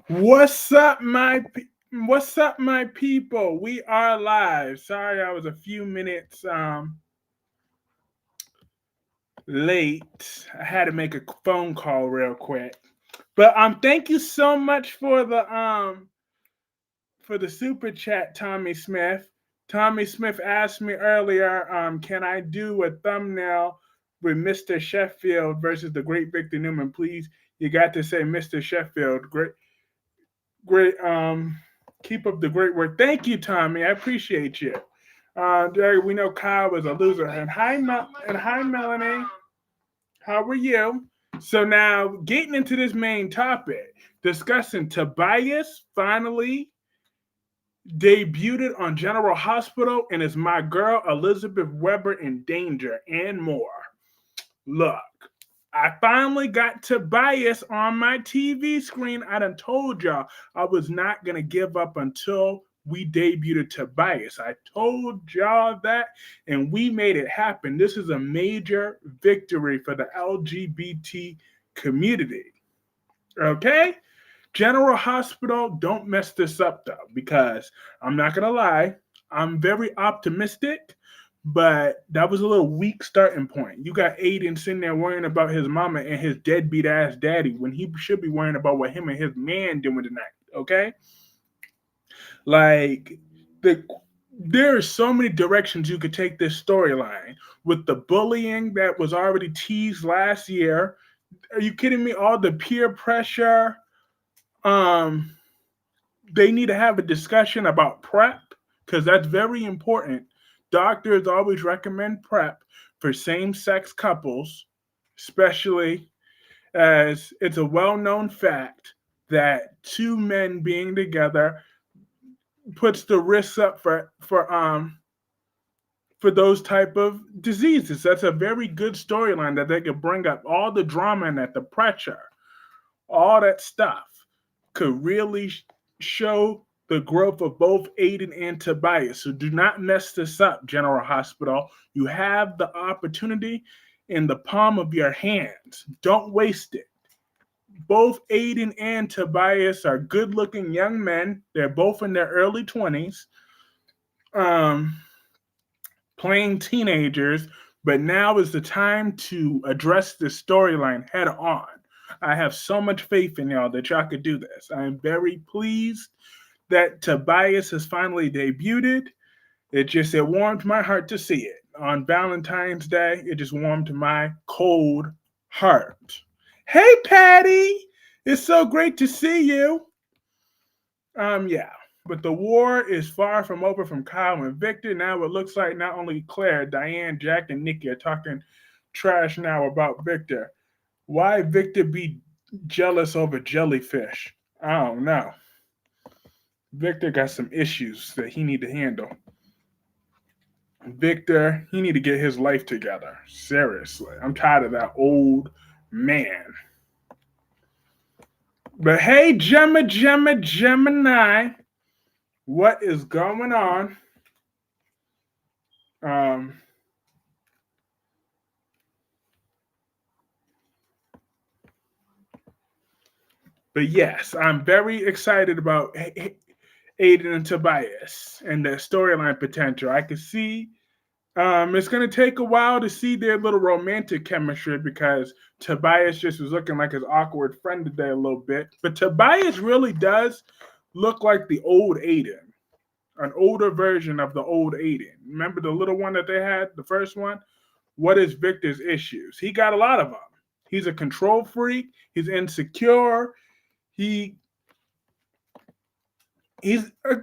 What's up, What's up, my people? We are live. Sorry, I was a few minutes late. I had to make a phone call real quick. But thank you so much for the super chat, Tommy Smith. Tommy Smith asked me earlier, can I do a thumbnail with Mr. Sheffield versus the great Victor Newman? Please, you got to say Mr. Sheffield. Great. Keep up the great work. Thank you, Tommy. I appreciate you. Jerry, we know Kyle was a loser. And hi, Melanie. How are you? So now, getting into this main topic, discussing Tobias finally debuted on General Hospital and is my girl Elizabeth Weber in danger and more. Look, I finally got Tobias on my TV screen. I done told y'all I was not going to give up until we debuted Tobias. I told y'all that, and we made it happen. This is a major victory for the LGBT community. Okay? General Hospital, don't mess this up though, because I'm not going to lie, I'm very optimistic, but that was a little weak starting point. You got Aiden sitting there worrying about his mama and his deadbeat ass daddy when he should be worrying about what him and his man doing tonight. Okay, like the there are so many directions you could take this storyline with the bullying that was already teased last year. Are you kidding me? All the peer pressure. Um, they need to have a discussion about prep because that's very important. Doctors always recommend prep for same sex couples, especially as it's a well known fact that two men being together puts the risks up for those type of diseases. That's a very good storyline that they could bring up. All the drama and that, the pressure, all that stuff could really show the growth of both Aiden and Tobias. So do not mess this up, General Hospital. You have the opportunity in the palm of your hands. Don't waste it. Both Aiden and Tobias are good looking young men. They're both in their early 20s, um, playing teenagers, but now is the time to address this storyline head on. I have so much faith in y'all that y'all could do this. I am very pleased that Tobias has finally debuted. It warmed my heart to see it. On Valentine's Day, it just warmed my cold heart. Hey Patty! It's so great to see you. Yeah. But the war is far from over from Kyle and Victor. Now it looks like not only Claire, Diane, Jack, and Nikki are talking trash now about Victor. Why Victor be jealous over jellyfish? I don't know. Victor got some issues that he need to handle. Victor, he need to get his life together. Seriously, I'm tired of that old man. But hey, Gemini, what is going on? Um, but yes, I'm very excited about Aiden and Tobias and the storyline potential. I can see it's going to take a while to see their little romantic chemistry because Tobias just was looking like his awkward friend today a little bit. But Tobias really does look like the old Aiden, an older version of the old Aiden. Remember the little one that they had, the first one? What is Victor's issues? He got a lot of them. He's a control freak. He's insecure. He he's a,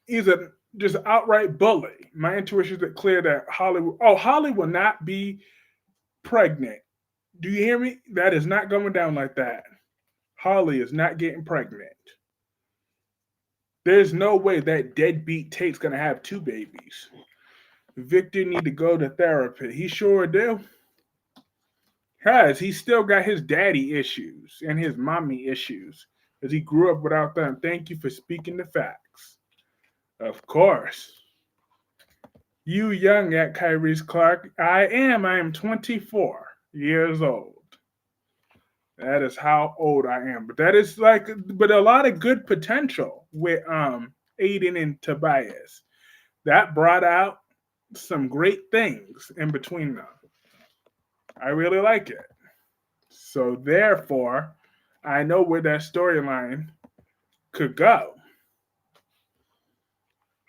he's a just outright bully. My intuition is clear that Holly will not be pregnant. Do you hear me? That is not going down like that. Holly is not getting pregnant. There's no way that deadbeat Tate's gonna have two babies. Victor need to go to therapy. He sure do. Cause he still got his daddy issues and his mommy issues. Because he grew up without them. Thank you for speaking the facts. Of course. You young at Kyrie's Clark. I am 24 years old. That is how old I am. But that is like, but a lot of good potential with Aiden and Tobias. That brought out some great things in between them. I really like it. So therefore, I know where that storyline could go.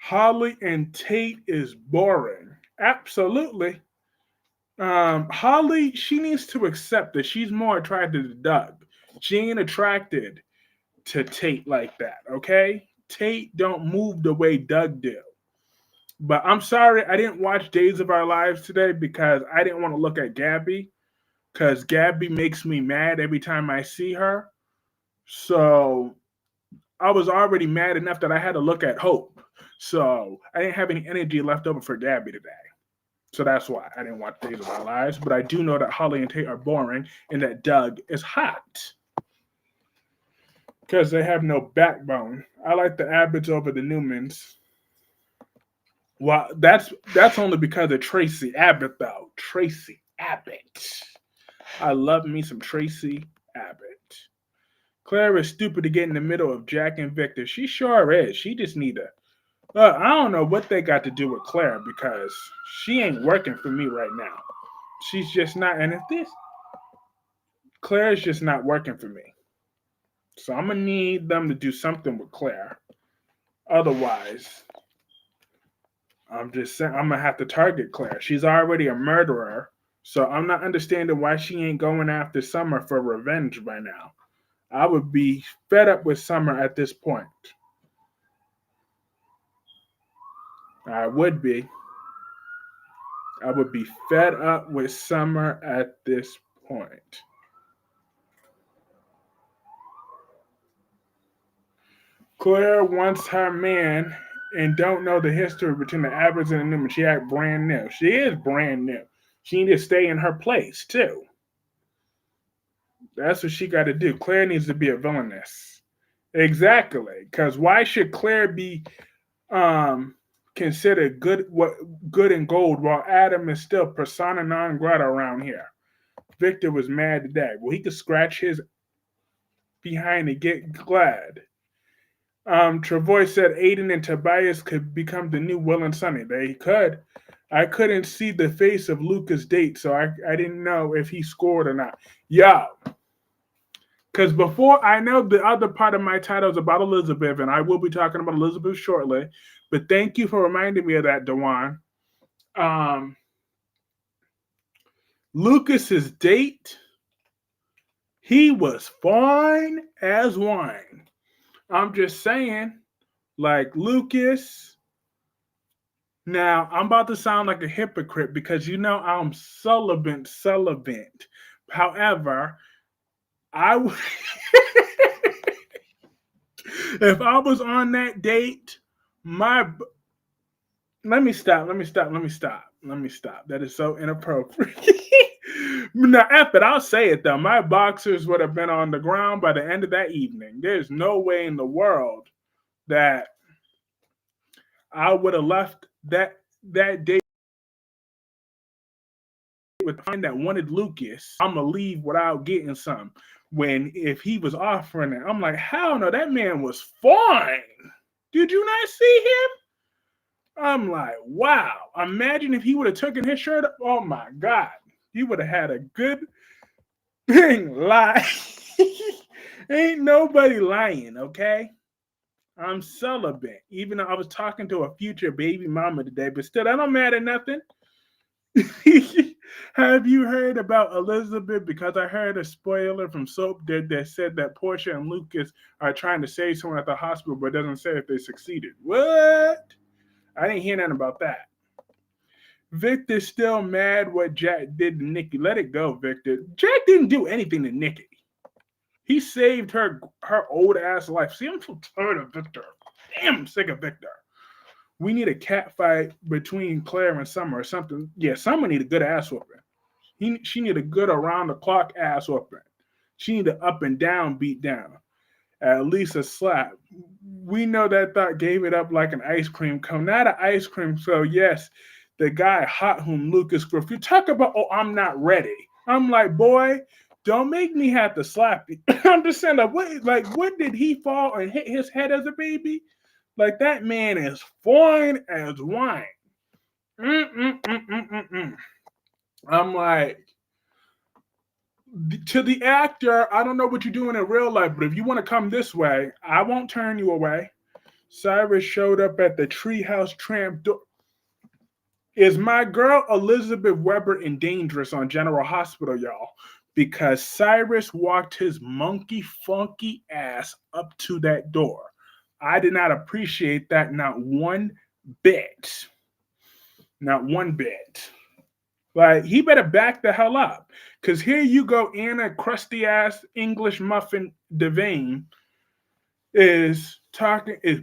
Holly and Tate is boring. Absolutely. Holly, she needs to accept that she's more attracted to Doug. She ain't attracted to Tate like that, okay? Tate don't move the way Doug do. But I'm sorry, I didn't watch Days of Our Lives today because I didn't want to look at Gabby because Gabby makes me mad every time I see her. So I was already mad enough that I had to look at Hope. So I didn't have any energy left over for Gabby today. So that's why I didn't watch Days of Our Lives. But I do know that Holly and Tate are boring and that Doug is hot because they have no backbone. I like the Abbotts over the Newmans. Well, that's only because of Tracy Abbott, though. Tracy Abbott. I love me some Tracy Abbott. Claire is stupid to get in the middle of Jack and Victor. She sure is. She just need to. I don't know what they got to do with Claire because she ain't working for me right now. She's just not. And if this Claire's just not working for me, so I'm gonna need them to do something with Claire. Otherwise, I'm just saying I'm gonna have to target Claire. She's already a murderer, so I'm not understanding why she ain't going after Summer for revenge by now. I would be fed up with Summer at this point. I would be. I would be fed up with Summer at this point. Claire wants her man and don't know the history between the Abbotts and the Newman. She act brand new. She is brand new. She needs to stay in her place too. That's what she got to do. Claire needs to be a villainess. Exactly. Because why should Claire be um considered good and gold while Adam is still persona non grata around here? Victor was mad today. Well, he could scratch his behind and get glad. Travoy said Aiden and Tobias could become the new Will and Sonny. They could. I couldn't see the face of Lucas' date, so I didn't know if he scored or not. Yo, because before I know the other part of my title is about Elizabeth, and I will be talking about Elizabeth shortly. But thank you for reminding me of that, Dewan. Lucas's date, he was fine as wine. I'm just saying, like Lucas. Now, I'm about to sound like a hypocrite because you know I'm celibate. However, I would if I was on that date, my let me stop. That is so inappropriate. Now, after it, I'll say it though. My boxers would have been on the ground by the end of that evening. There's no way in the world that I would have left that date with the that wanted Lucas. I'm gonna leave without getting some. When if he was offering it, I'm like, hell no, that man was fine. Did you not see him? I'm like, wow. Imagine if he would have taken his shirt up. Oh my God. He would have had a good thing lie. Ain't nobody lying, okay? I'm celibate. Even though I was talking to a future baby mama today, but still, that don't matter nothing. Have you heard about Elizabeth? Because I heard a spoiler from Soap that said that Portia and Lucas are trying to save someone at the hospital, but it doesn't say if they succeeded. What? I didn't hear nothing about that. Victor's still mad what Jack did to Nikki. Let it go, Victor. Jack didn't do anything to Nikki. He saved her old ass life. See, I'm so tired of Victor. Damn, I'm sick of Victor. We need a cat fight between Claire and Summer or something. Yeah, Summer need a good ass whooping. She need a good around the clock ass whooping. She need an up and down beat down. At least a slap. We know that thought gave it up like an ice cream cone. Not an ice cream. So yes, the guy hot whom Lucas Griff. You talk about, oh, I'm not ready. I'm like, boy, Don't make me have to slap you. I'm just saying, what did he fall and hit his head as a baby? Like, that man is fine as wine. Mm-mm-mm-mm-mm-mm. I'm like, to the actor, I don't know what you're doing in real life, but if you want to come this way, I won't turn you away. Cyrus showed up at the treehouse tramp door. Is my girl Elizabeth Weber in Dangerous on General Hospital, y'all? Because Cyrus walked his monkey funky ass up to that door. I did not appreciate that, not one bit. Not one bit. Like, he better back the hell up. Because here you go, Anna, crusty ass English muffin Devane, is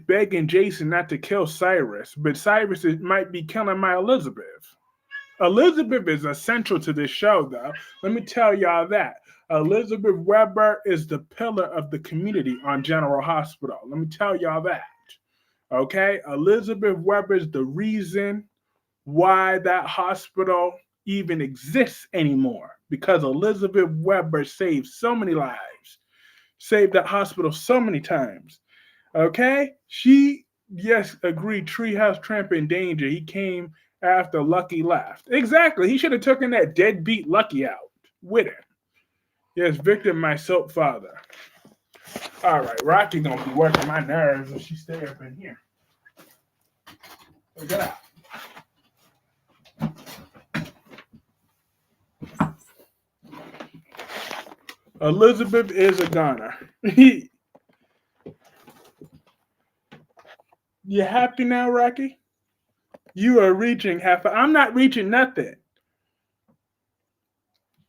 begging Jason not to kill Cyrus, but might be killing my Elizabeth. Elizabeth is essential to this show, though. Let me tell y'all that. Elizabeth Weber is the pillar of the community on General Hospital. Let me tell y'all that. Okay? Elizabeth Weber is the reason why that hospital even exists anymore. Because Elizabeth Weber saved so many lives, saved that hospital so many times. Okay? She, yes, agreed. Treehouse Tramp in danger. He came after Lucky left. Exactly. He should have taken that deadbeat Lucky out with him. Yes, Victor, my soap father. All right, Rocky gonna be working my nerves if she stay up in here. Get out. Elizabeth is a goner. You happy now, Rocky? You are reaching half. I'm not reaching nothing.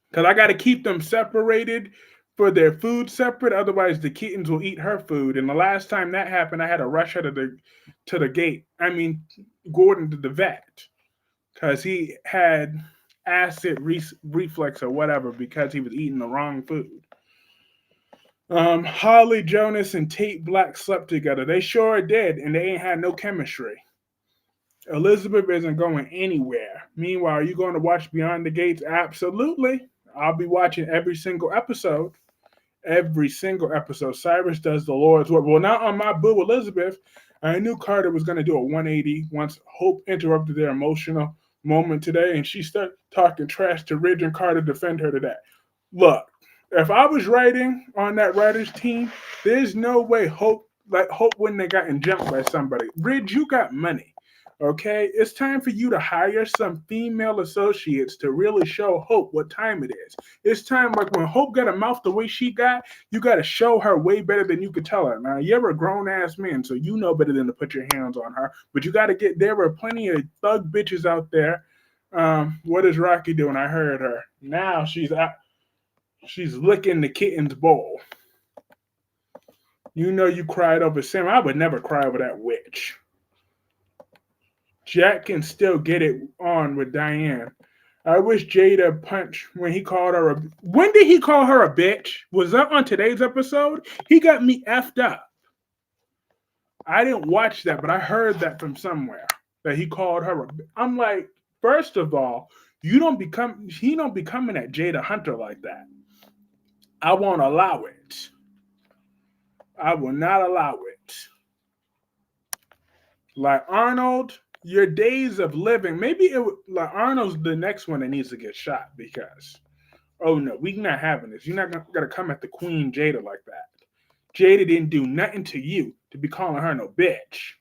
Because I got to keep them separated for their food separate. Otherwise, the kittens will eat her food. And the last time that happened, I had to rush her to the gate. I mean, Gordon to the vet. Because he had acid reflux or whatever because he was eating the wrong food. Holly Jonas and Tate Black slept together. They sure did, and they ain't had no chemistry. Elizabeth isn't going anywhere. Meanwhile, are you going to watch Beyond the Gates? Absolutely. I'll be watching every single episode. Every single episode. Cyrus does the Lord's work. Well, not on my boo Elizabeth. I knew Carter was going to do a 180 once Hope interrupted their emotional moment today, and she started talking trash to Ridge, and Carter defend her to that. Look, if I was writing on that writers team, there's no way Hope wouldn't have gotten jumped by somebody. Ridge, you got money. Okay, it's time for you to hire some female associates to really show Hope what time it is. It's time, like when Hope got a mouth the way she got, you got to show her way better than you could tell her. Now, you're a grown ass man, so you know better than to put your hands on her. But you got to there were plenty of thug bitches out there. What is Rocky doing? I heard her. Now she's licking the kitten's bowl. You know you cried over Sam. I would never cry over that witch. Jack can still get it on with Diane. I wish Jada punched when he called her a. When did he call her a bitch? Was that on today's episode? He got me effed up. I didn't watch that, but I heard that from somewhere that he called her a. I'm like, first of all, he don't be coming at Jada Hunter like that. I won't allow it. I will not allow it. Like Arnold, your days of living, maybe like Arnold's the next one that needs to get shot because, oh no, we're not having this. You're not gonna come at the Queen Jada like that. Jada didn't do nothing to you to be calling her no bitch.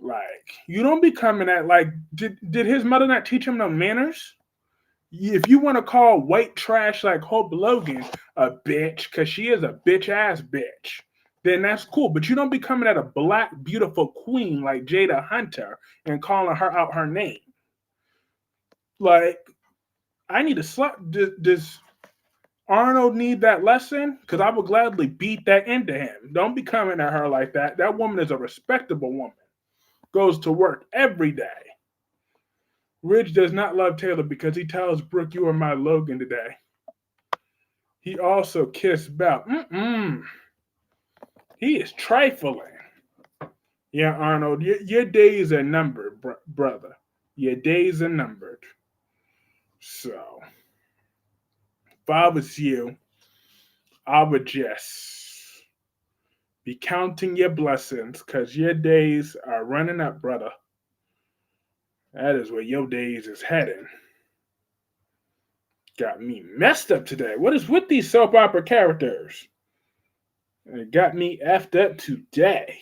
Like, you don't be coming at did his mother not teach him no manners? If you want to call white trash like Hope Logan a bitch, because she is a bitch ass bitch, then that's cool. But you don't be coming at a black, beautiful queen like Jada Hunter and calling her out her name. Like, I need to slap. Does Arnold need that lesson? Because I would gladly beat that into him. Don't be coming at her like that. That woman is a respectable woman. Goes to work every day. Ridge does not love Taylor because he tells Brooke, you are my Logan today. He also kissed Belle. He is trifling. Yeah, Arnold, your days are numbered, brother. Your days are numbered. So, I was you, I would just be counting your blessings because your days are running up, brother. That is where your days is heading. Got me messed up today. What is with these soap opera characters? It got me effed up today.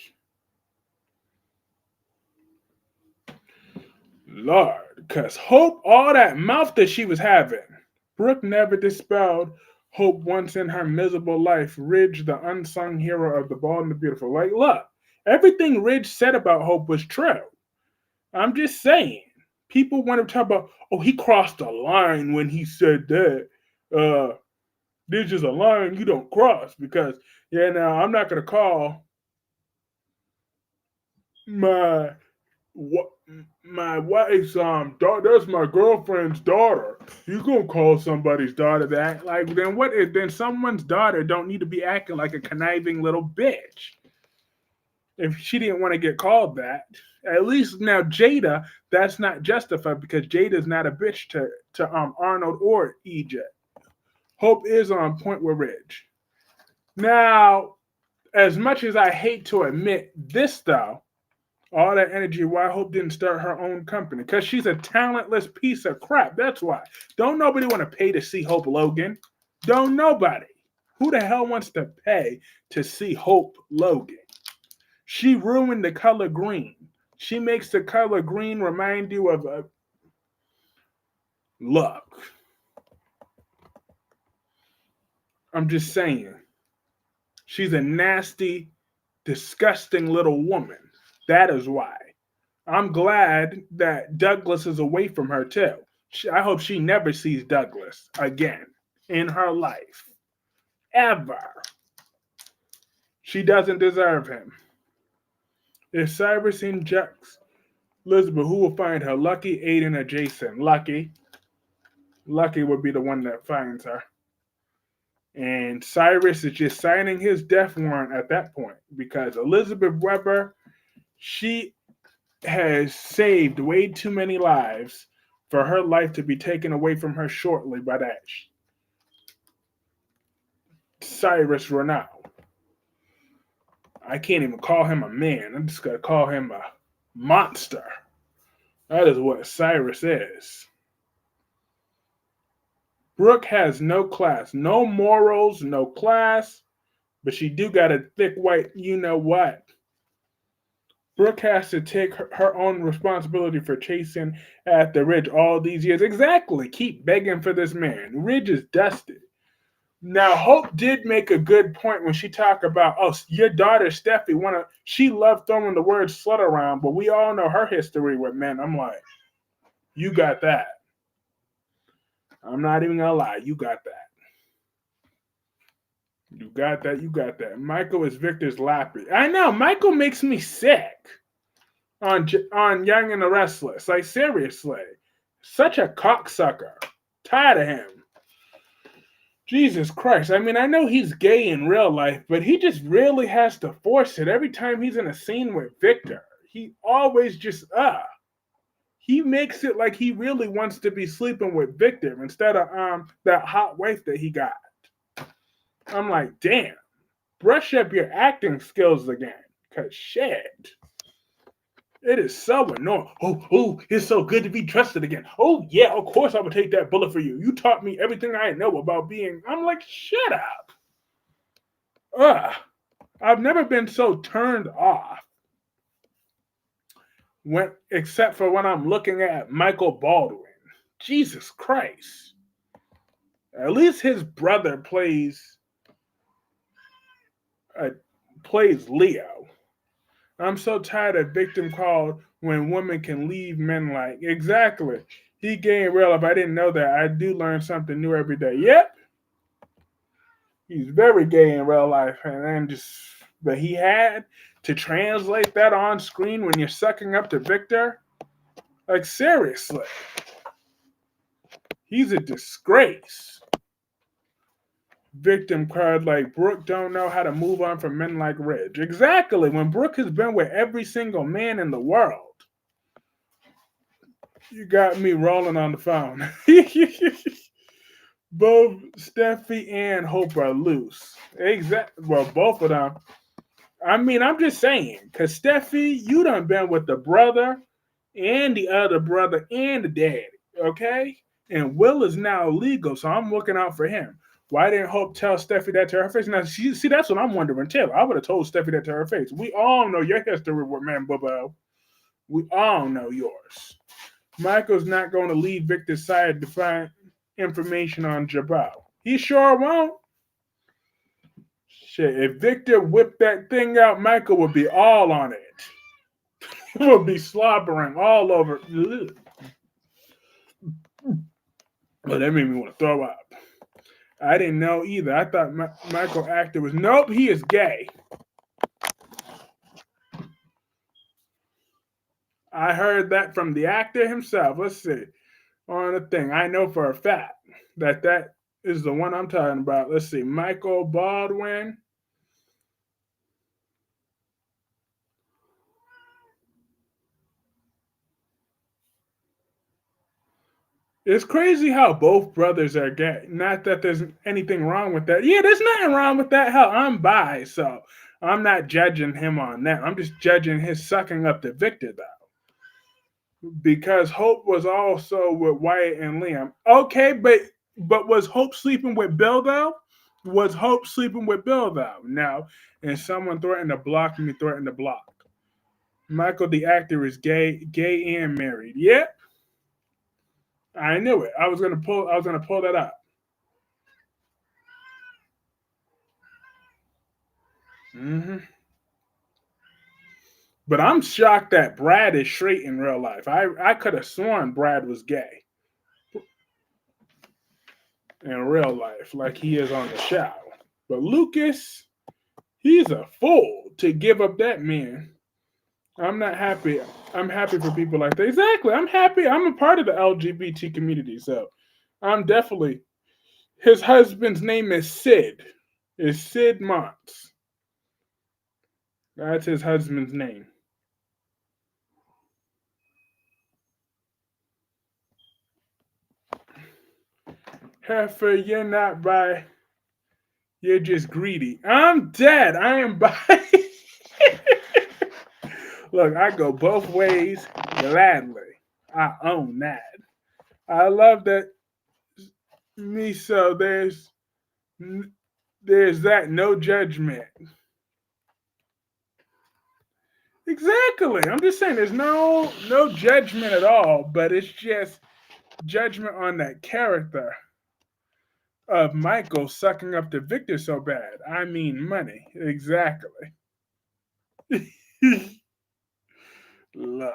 Lord, because Hope, all that mouth that she was having, Brooke never dispelled Hope once in her miserable life. Ridge, the unsung hero of The Bald and the Beautiful. Like, look, everything Ridge said about Hope was true. I'm just saying. People want to talk about, oh, he crossed a line when he said that. There's just a line you don't cross because, yeah, now I'm not going to call my what my wife's daughter, that's my girlfriend's daughter. You gonna call somebody's daughter that? Like, then what if then someone's daughter don't need to be acting like a conniving little bitch? If she didn't want to get called that, at least now Jada, that's not justified because Jada's not a bitch to Arnold or EJ. Hope is on point with Ridge. Now, as much as I hate to admit this though, all that energy, why Hope didn't start her own company? Because she's a talentless piece of crap. That's why. Don't nobody want to pay to see Hope Logan. Don't nobody. Who the hell wants to pay to see Hope Logan? She ruined the color green. She makes the color green remind you of a look. I'm just saying. She's a nasty, disgusting little woman. That is why. I'm glad that Douglas is away from her too. I hope she never sees Douglas again in her life. Ever. She doesn't deserve him. If Cyrus injects Elizabeth, who will find her? Lucky, Aiden, or Jason? Lucky. Lucky would be the one that finds her. And Cyrus is just signing his death warrant at that point because Elizabeth Weber, she has saved way too many lives for her life to be taken away from her shortly by that Cyrus Renaud. I can't even call him a man. I'm just going to call him a monster. That is what Cyrus is. Brooke has no class, no morals, no class, but she do got a thick white you-know-what. Brooke has to take her own responsibility for chasing after Ridge all these years. Exactly. Keep begging for this man. Ridge is dusted. Now, Hope did make a good point when she talked about, oh, your daughter, Steffi, she loved throwing the word slut around, but we all know her history with men. I'm like, you got that. I'm not even going to lie. You got that. You got that. You got that. Michael is Victor's lappy. I know. Michael makes me sick on Young and the Restless. Like, seriously. Such a cocksucker. Tired of him. Jesus Christ. I mean, I know he's gay in real life, but he just really has to force it every time he's in a scene with Victor. He always just, he makes it like he really wants to be sleeping with Victor instead of that hot wife that he got. I'm like, damn, brush up your acting skills again. Cause shit. It is so annoying. Oh, it's so good to be trusted again. Oh, yeah, of course I would take that bullet for you. You taught me everything I know about being. I'm like, shut up. I've never been so turned off. Except for when I'm looking at Michael Baldwin. Jesus Christ. At least his brother plays Leo. I'm so tired of victim called when women can leave men like. Exactly. He gay in real life. I didn't know that. I do learn something new every day. Yep. He's very gay in real life. But he had to translate that on screen when you're sucking up to Victor. Like, seriously. He's a disgrace. Victim cried like Brooke don't know how to move on from men like Ridge. Exactly. When Brooke has been with every single man in the world. You got me rolling on the phone. Both Steffi and Hope are loose. Exactly. Well, both of them. I mean, I'm just saying, because Steffi, you done been with the brother and the other brother and the daddy, okay? And Will is now legal, so I'm looking out for him. Why didn't Hope tell Steffi that to her face? Now, see, that's what I'm wondering, too. I would have told Steffi that to her face. We all know your history with Man Bubba. We all know yours. Michael's not going to leave Victor's side to find information on Jabal. He sure won't. Shit, if Victor whipped that thing out, Michael would be all on it. He would be slobbering all over. Ugh. Well, that made me want to throw up. I didn't know either. I thought Michael actor was. Nope, he is gay. I heard that from the actor himself. Let's see. On the thing. I know for a fact that that is the one I'm talking about. Let's see. Michael Baldwin. It's crazy how both brothers are gay. Not that there's anything wrong with that. Yeah, there's nothing wrong with that. Hell, I'm bi, so I'm not judging him on that. I'm just judging his sucking up to Victor, though. Because Hope was also with Wyatt and Liam. Okay, but was Hope sleeping with Bill, though? Was Hope sleeping with Bill, though? No. And someone threatened to block me, threatened to block. Michael, the actor, is gay and married. Yep, I knew it. I was gonna pull that up. Hmm. But I'm shocked that Brad is straight in real life. I could have sworn Brad was gay in real life, like he is on the show. But Lucas, he's a fool to give up that man. I'm not happy. I'm happy for people like that. Exactly. I'm happy. I'm a part of the LGBT community, so I'm definitely. His husband's name is Sid. Is Sid Montz. That's his husband's name. Heifer, you're not by. You're just greedy. I'm dead. I am by. Look, I go both ways gladly. I own that. I love that. Me so there's that no judgment. Exactly. I'm just saying there's no judgment at all, but it's just judgment on that character of Michael sucking up to Victor so bad. I mean money. Exactly. Look,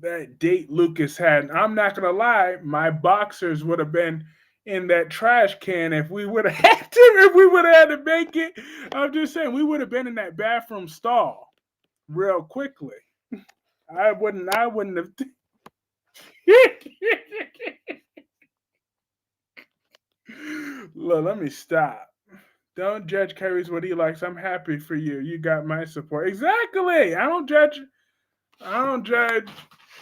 that date Lucas had. I'm not gonna lie, my boxers would have been in that trash can if we would have had to. If we would have had to make it, I'm just saying we would have been in that bathroom stall real quickly. I wouldn't. I wouldn't have. Look, let me stop. Don't judge Kerry's what he likes. I'm happy for you. You got my support. Exactly. I don't judge. I don't judge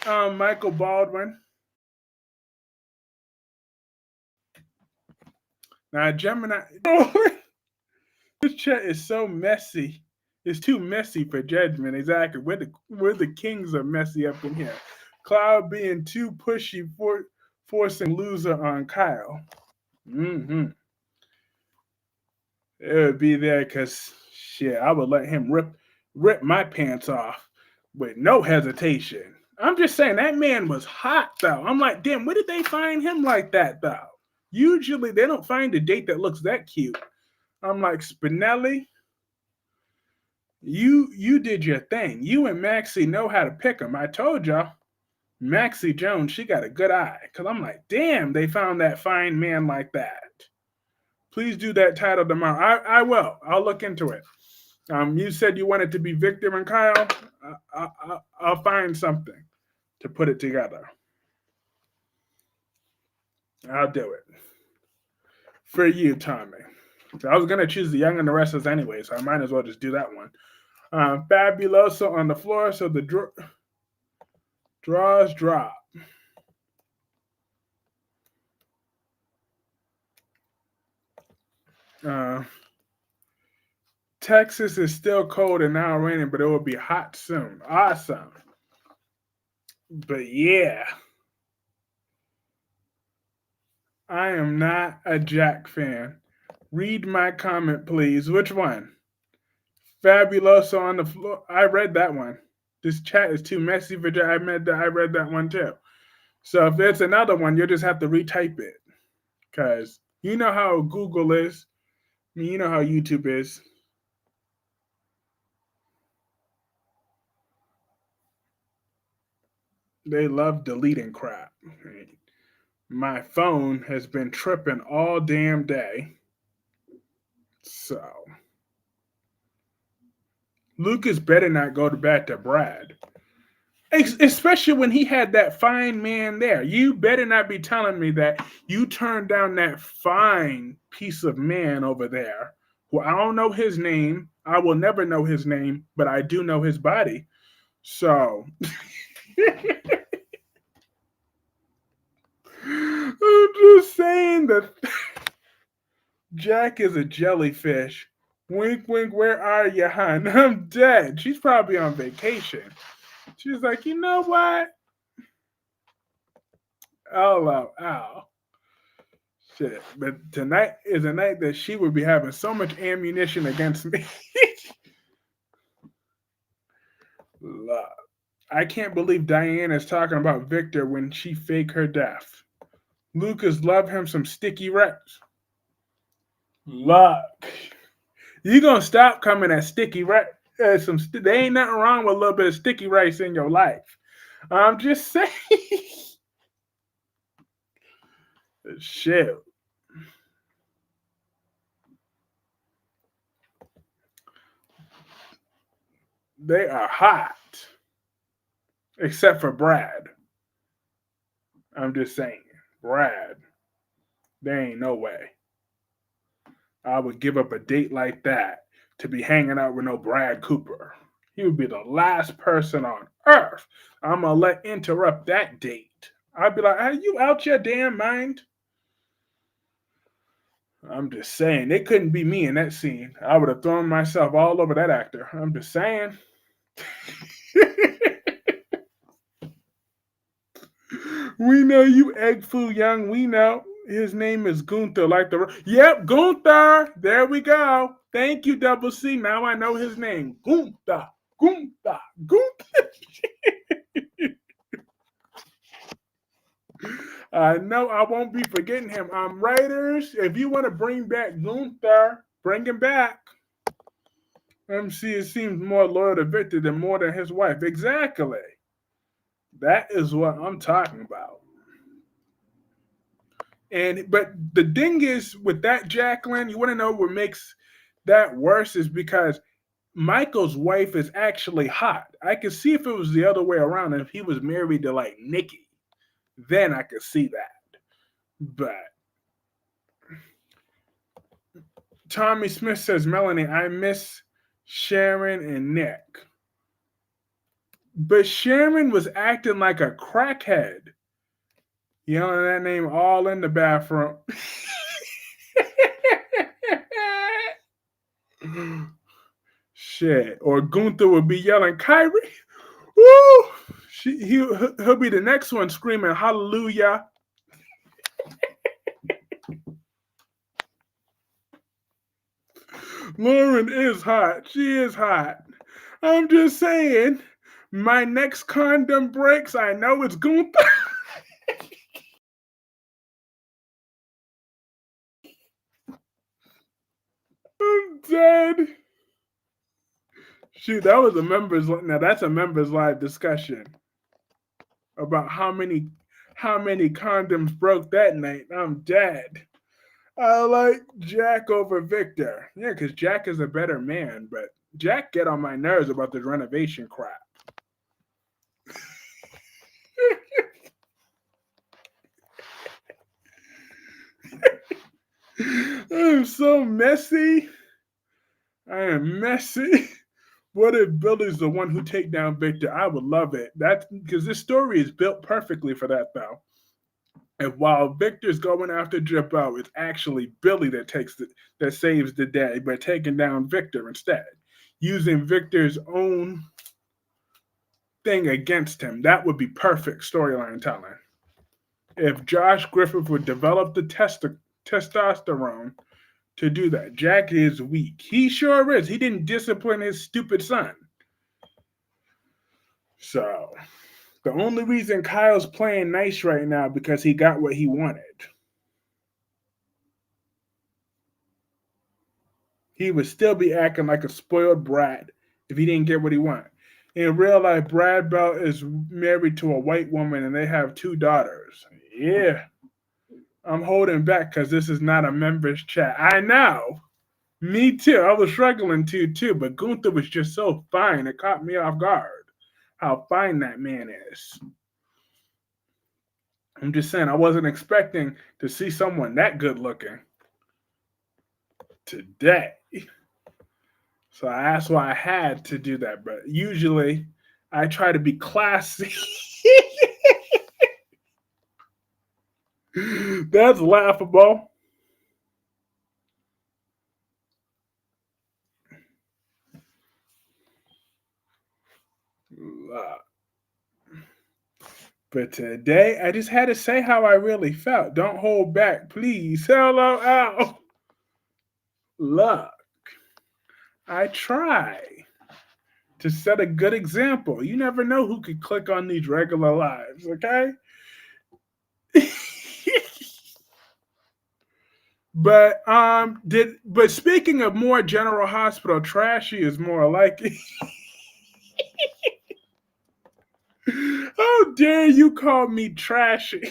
Michael Baldwin. Now, Gemini, this chat is so messy. It's too messy for judgment. Exactly. We're the kings of messy up in here. Cloud being too pushy, forcing loser on Kyle. Mm-hmm. It would be there because shit, I would let him rip my pants off with no hesitation. I'm just saying that man was hot though. I'm like, damn, where did they find him like that though? Usually they don't find a date that looks that cute. I'm like, Spinelli, you did your thing. You and Maxie know how to pick them. I told y'all. Maxie Jones, she got a good eye. Cause I'm like, damn, they found that fine man like that. Please do that title tomorrow. I will. I'll look into it. You said you wanted to be Victor and Kyle. I'll find something to put it together. I'll do it for you, Tommy. So I was gonna choose the Young and the Restless anyway, so I might as well just do that one. Fabuloso on the floor, so the draws drop. Uh, Texas is still cold and now raining, but it will be hot soon. Awesome. But yeah, I am not a Jack fan. Read my comment, please. Which one? Fabuloso on the floor. I read that one. This chat is too messy for Jack. I read that one too. So if there's another one, you'll just have to retype it. Because you know how Google is. I mean, you know how YouTube is. They love deleting crap. My phone has been tripping all damn day. So Lucas better not go to bat to Brad. Especially when he had that fine man there. You better not be telling me that you turned down that fine piece of man over there. Well, I don't know his name. I will never know his name, but I do know his body. So I'm just saying that Jack is a jellyfish. Wink, wink, where are you, hon? I'm dead. She's probably on vacation. She's like, you know what? Oh. Shit. But tonight is a night that she would be having so much ammunition against me. Love. I can't believe Diane is talking about Victor when she faked her death. Lucas love him some sticky rice. Luck. You gonna stop coming at sticky rice? There ain't nothing wrong with a little bit of sticky rice in your life. I'm just saying. Shit. They are hot. Except for Brad. I'm just saying. Brad. There ain't no way I would give up a date like that to be hanging out with no Brad Cooper. He would be the last person on earth I'm gonna let interrupt that date. I'd be like, are you out your damn mind? I'm just saying, it couldn't be me in that scene. I would have thrown myself all over that actor. I'm just saying. We know you egg foo young. We know his name is Gunther. Like yep, Gunther. There we go. Thank you, Double C. Now I know his name. Gunther. Gunther. Gunther. I know I won't be forgetting him. Writers, if you want to bring back Gunther, bring him back. MC seems more loyal to Victor than more than his wife. Exactly. That is what I'm talking about. But the thing is with that Jacqueline, you want to know what makes that worse is because Michael's wife is actually hot. I could see if it was the other way around, if he was married to like Nikki, then I could see that. But Tommy Smith says, Melanie, I miss Sharon and Nick. But Sharon was acting like a crackhead. Yelling that name all in the bathroom. Shit. Or Gunther would be yelling, Kyrie. Woo! He'll be the next one screaming, hallelujah. Lauren is hot. She is hot. I'm just saying, my next condom breaks, I know it's Gunther. I'm dead. Shoot, that was a members. Now that's a members live discussion about how many condoms broke that night. I'm dead. I like Jack over Victor. Yeah, because Jack is a better man, but Jack get on my nerves about the renovation crap. I'm so messy. I am messy. What if Billy's the one who take down Victor? I would love it. That's because this story is built perfectly for that, though. And while Victor's going after Jabbo, it's actually Billy that saves the day by taking down Victor instead, using Victor's own thing against him. That would be perfect storyline telling. If Josh Griffith would develop the testosterone to do that. Jack is weak. He sure is. He didn't discipline his stupid son. So the only reason Kyle's playing nice right now because he got what he wanted. He would still be acting like a spoiled brat if he didn't get what he wanted. In real life, Brad Bell is married to a white woman and they have 2 daughters. Yeah, I'm holding back because this is not a members chat. I know. Me too. I was struggling too, but Gunther was just so fine. It caught me off guard how fine that man is. I'm just saying, I wasn't expecting to see someone that good looking today. So that's why I had to do that. But usually I try to be classy. That's laughable. Uh, but today I just had to say how I really felt. Don't hold back, please. LOL. Look, I try to set a good example. You never know who could click on these regular lives, okay? But speaking of more General Hospital, trashy is more like it. How dare you call me trashy?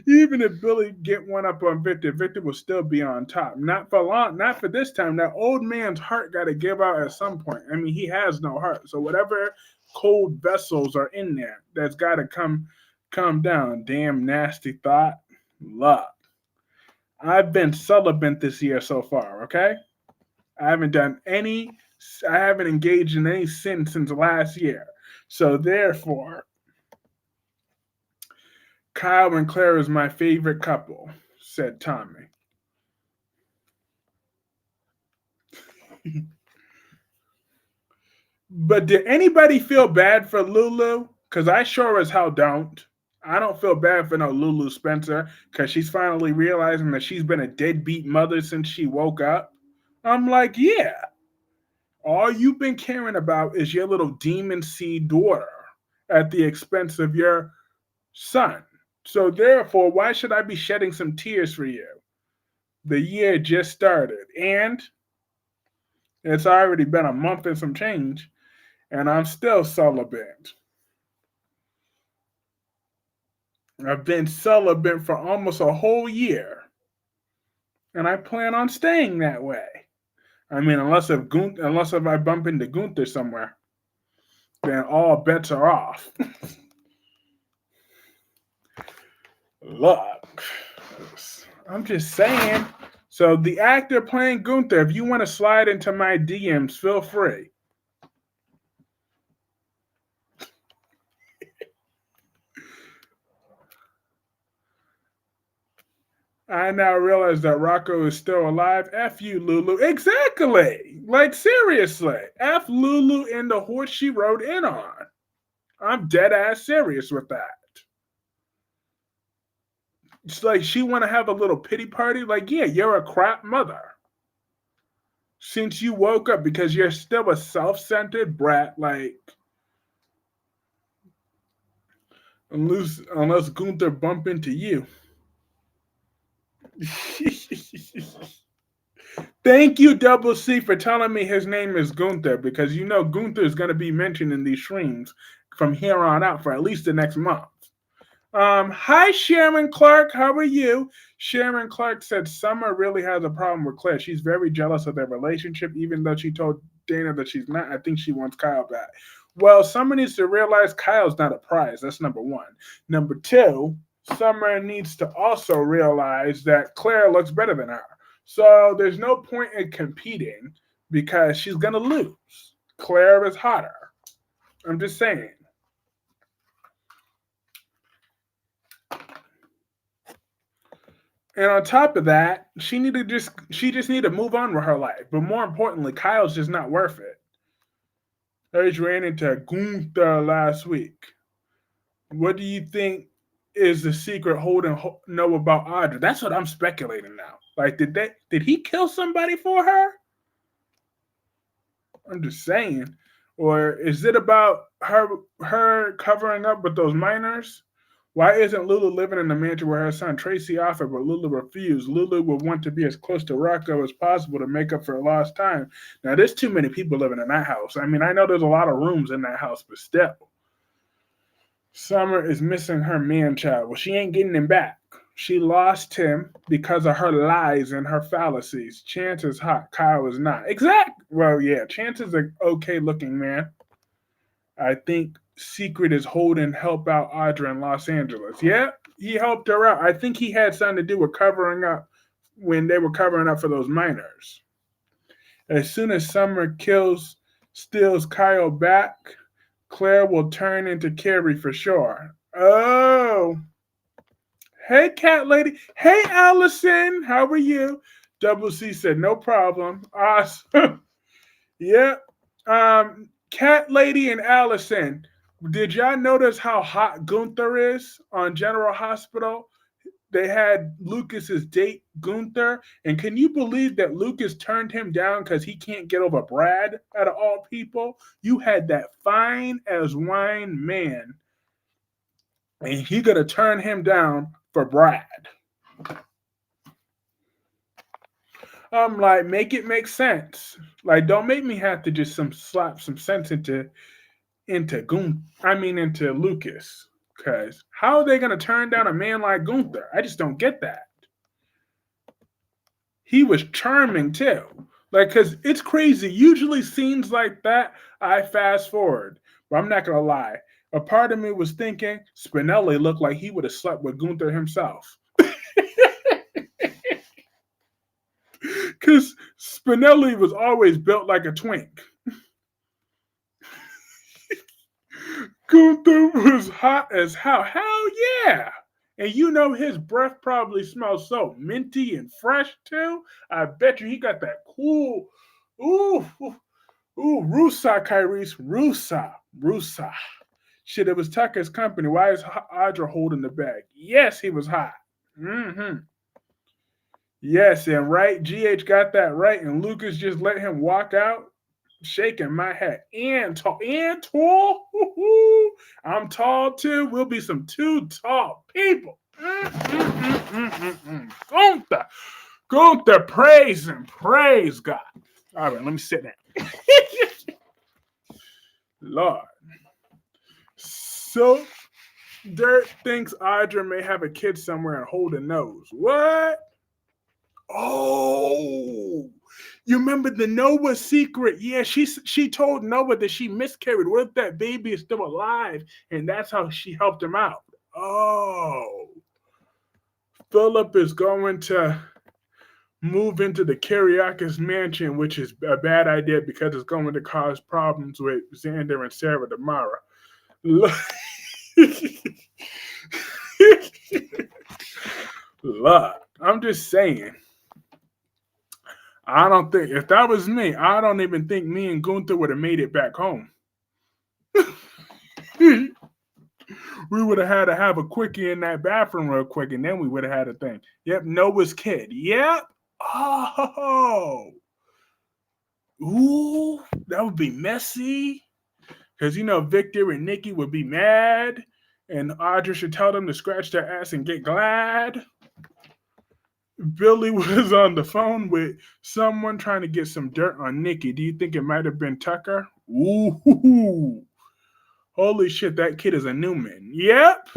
Even if Billy get one up on Victor, Victor will still be on top. Not for long, not for this time. That old man's heart got to give out at some point. I mean, he has no heart. So whatever cold vessels are in there, that's got to come down. Damn nasty thought. Love. I've been celibate this year so far. Okay, I haven't done any. I haven't engaged in any sin since last year. So therefore, Kyle and Claire is my favorite couple, said Tommy. But did anybody feel bad for Lulu? Because I sure as hell don't. I don't feel bad for no Lulu Spencer because she's finally realizing that she's been a deadbeat mother since she woke up. I'm like, yeah, all you've been caring about is your little demon seed daughter at the expense of your son. So therefore, why should I be shedding some tears for you? The year just started, and it's already been a month and some change, and I'm still celibate. I've been celibate for almost a whole year, and I plan on staying that way. I mean, unless if I bump into Gunther somewhere, then all bets are off. Look, I'm just saying. So the actor playing Gunther, if you want to slide into my DMs, feel free. I now realize that Rocco is still alive. F you, Lulu. Exactly. Like, seriously. F Lulu and the horse she rode in on. I'm dead ass serious with that. It's like she want to have a little pity party. Like, yeah, you're a crap mother. Since you woke up because you're still a self-centered brat, like, unless Gunther bump into you. Thank you, Double C, for telling me his name is Gunther because you know Gunther is going to be mentioned in these streams from here on out for at least the next month. Hi, Sharon Clark. How are you? Sharon Clark said Summer really has a problem with Claire. She's very jealous of their relationship, even though she told Dana that she's not. I think she wants Kyle back. Well, Summer needs to realize Kyle's not a prize. That's number one. Number two, Summer needs to also realize that Claire looks better than her. So there's no point in competing because she's going to lose. Claire is hotter. I'm just saying. And on top of that, she just need to move on with her life. But more importantly, Kyle's just not worth it. I just ran into Gunther last week. What do you think is the secret Holden know about Audra? That's what I'm speculating now. Like, did he kill somebody for her? I'm just saying. Or is it about her covering up with those minors? Why isn't Lulu living in the mansion where her son Tracy offered, but Lulu refused? Lulu would want to be as close to Rocco as possible to make up for lost time. Now, there's too many people living in that house. I mean, I know there's a lot of rooms in that house, but still. Summer is missing her man child. Well, she ain't getting him back. She lost him because of her lies and her fallacies. Chance is hot. Kyle is not. Exact. Well, yeah, Chance is an okay looking man. I think Secret is holding help out Audra in Los Angeles. Yeah, he helped her out. I think he had something to do with covering up when they were covering up for those miners. As soon as Summer steals Kyle back, Claire will turn into Carrie for sure. Oh. Hey, cat lady. Hey, Allison. How are you? Double C said, no problem. Awesome. Yep. Cat lady and Allison. Did y'all notice how hot Gunther is on General Hospital? They had Lucas's date Gunther, and can you believe that Lucas turned him down because he can't get over Brad? Out of all people, you had that fine as wine man, and he gonna turn him down for Brad. I'm like, make it make sense. Like, don't make me have to just slap some sense into Lucas. Cause how are they gonna turn down a man like Gunther? I just don't get that. He was charming too. Like, cause it's crazy. Usually scenes like that, I fast forward. But I'm not gonna lie. A part of me was thinking Spinelli looked like he would have slept with Gunther himself. Cause Spinelli was always built like a twink. Gunther was hot as hell. Hell yeah. And you know his breath probably smells so minty and fresh too. I bet you he got that cool, ooh, Rusa, Kyrese, Rusa. Shit, it was Tucker's company. Why is Audra holding the bag? Yes, he was hot. Mm-hmm. Yes, and right, GH got that right, and Lucas just let him walk out, shaking my head. And tall. I'm tall too. We'll be some two tall people. Gunther, Gunther, praise him, praise God. All right, let me sit down. Lord. So, Dirt thinks Audra may have a kid somewhere and Holden knows. What? Oh, you remember the Noah secret? Yeah, she told Noah that she miscarried. What if that baby is still alive? And that's how she helped him out. Oh, Philip is going to move into the Kyriakis mansion, which is a bad idea because it's going to cause problems with Xander and Sarah tomorrow. Look, I'm just saying. I don't think if that was me, I don't even think me and Gunther would have made it back home. We would have had to have a quickie in that bathroom real quick, and then we would have had a thing. Yep, Noah's kid. Yep. Oh. Ooh, that would be messy. Because, Victor and Nikki would be mad, and Audra should tell them to scratch their ass and get glad. Billy was on the phone with someone trying to get some dirt on Nikki. Do you think it might have been Tucker? Ooh. Holy shit, that kid is a Newman. Yep.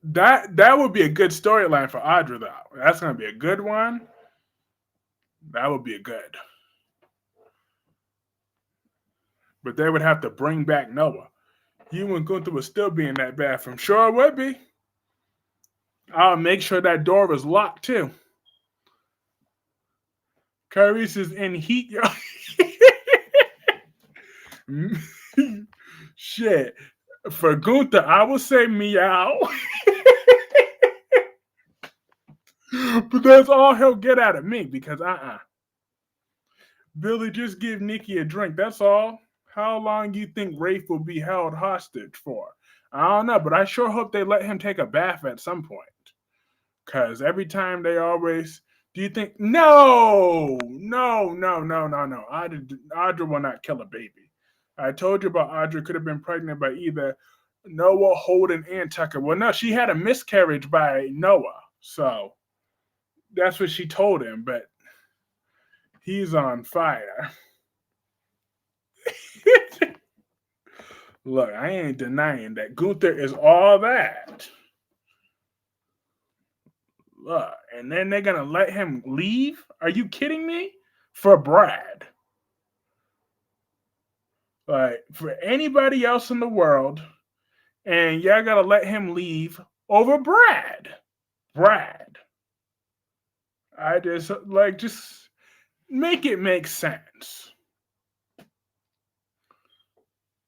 That would be a good storyline for Audra, though. That's going to be a good one. That would be a good. But they would have to bring back Noah. You and Gunther would still be in that bathroom. Sure would be. I'll make sure that door is locked, too. Kyrese is in heat, y'all. Shit. For Gunther, I will say meow. But that's all he'll get out of me because Billy, just give Nikki a drink. That's all. How long you think Rafe will be held hostage for? I don't know, but I sure hope they let him take a bath at some point. Cause every time they always, do you think no, no, no, no, no, no? Audra will not kill a baby. I told you about Audra could have been pregnant by either Noah, Holden, and Tucker. Well, no, she had a miscarriage by Noah, so that's what she told him. But he's on fire. Look, I ain't denying that Gunther is all that. Look, and then they're gonna let him leave? Are you kidding me? For Brad. Like for anybody else in the world, and y'all gotta let him leave over Brad. Brad. I just make it make sense.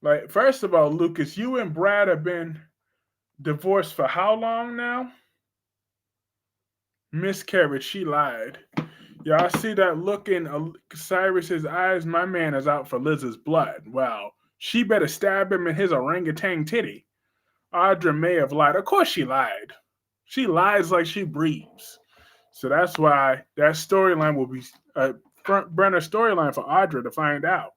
Like, first of all, Lucas, you and Brad have been divorced for how long now? Miscarriage, she lied. Y'all see that look in Cyrus's eyes? My man is out for Liz's blood. Well, she better stab him in his orangutan titty. Audra may have lied. Of course she lied. She lies like she breathes. So that's why that storyline will be a front burner storyline for Audra to find out.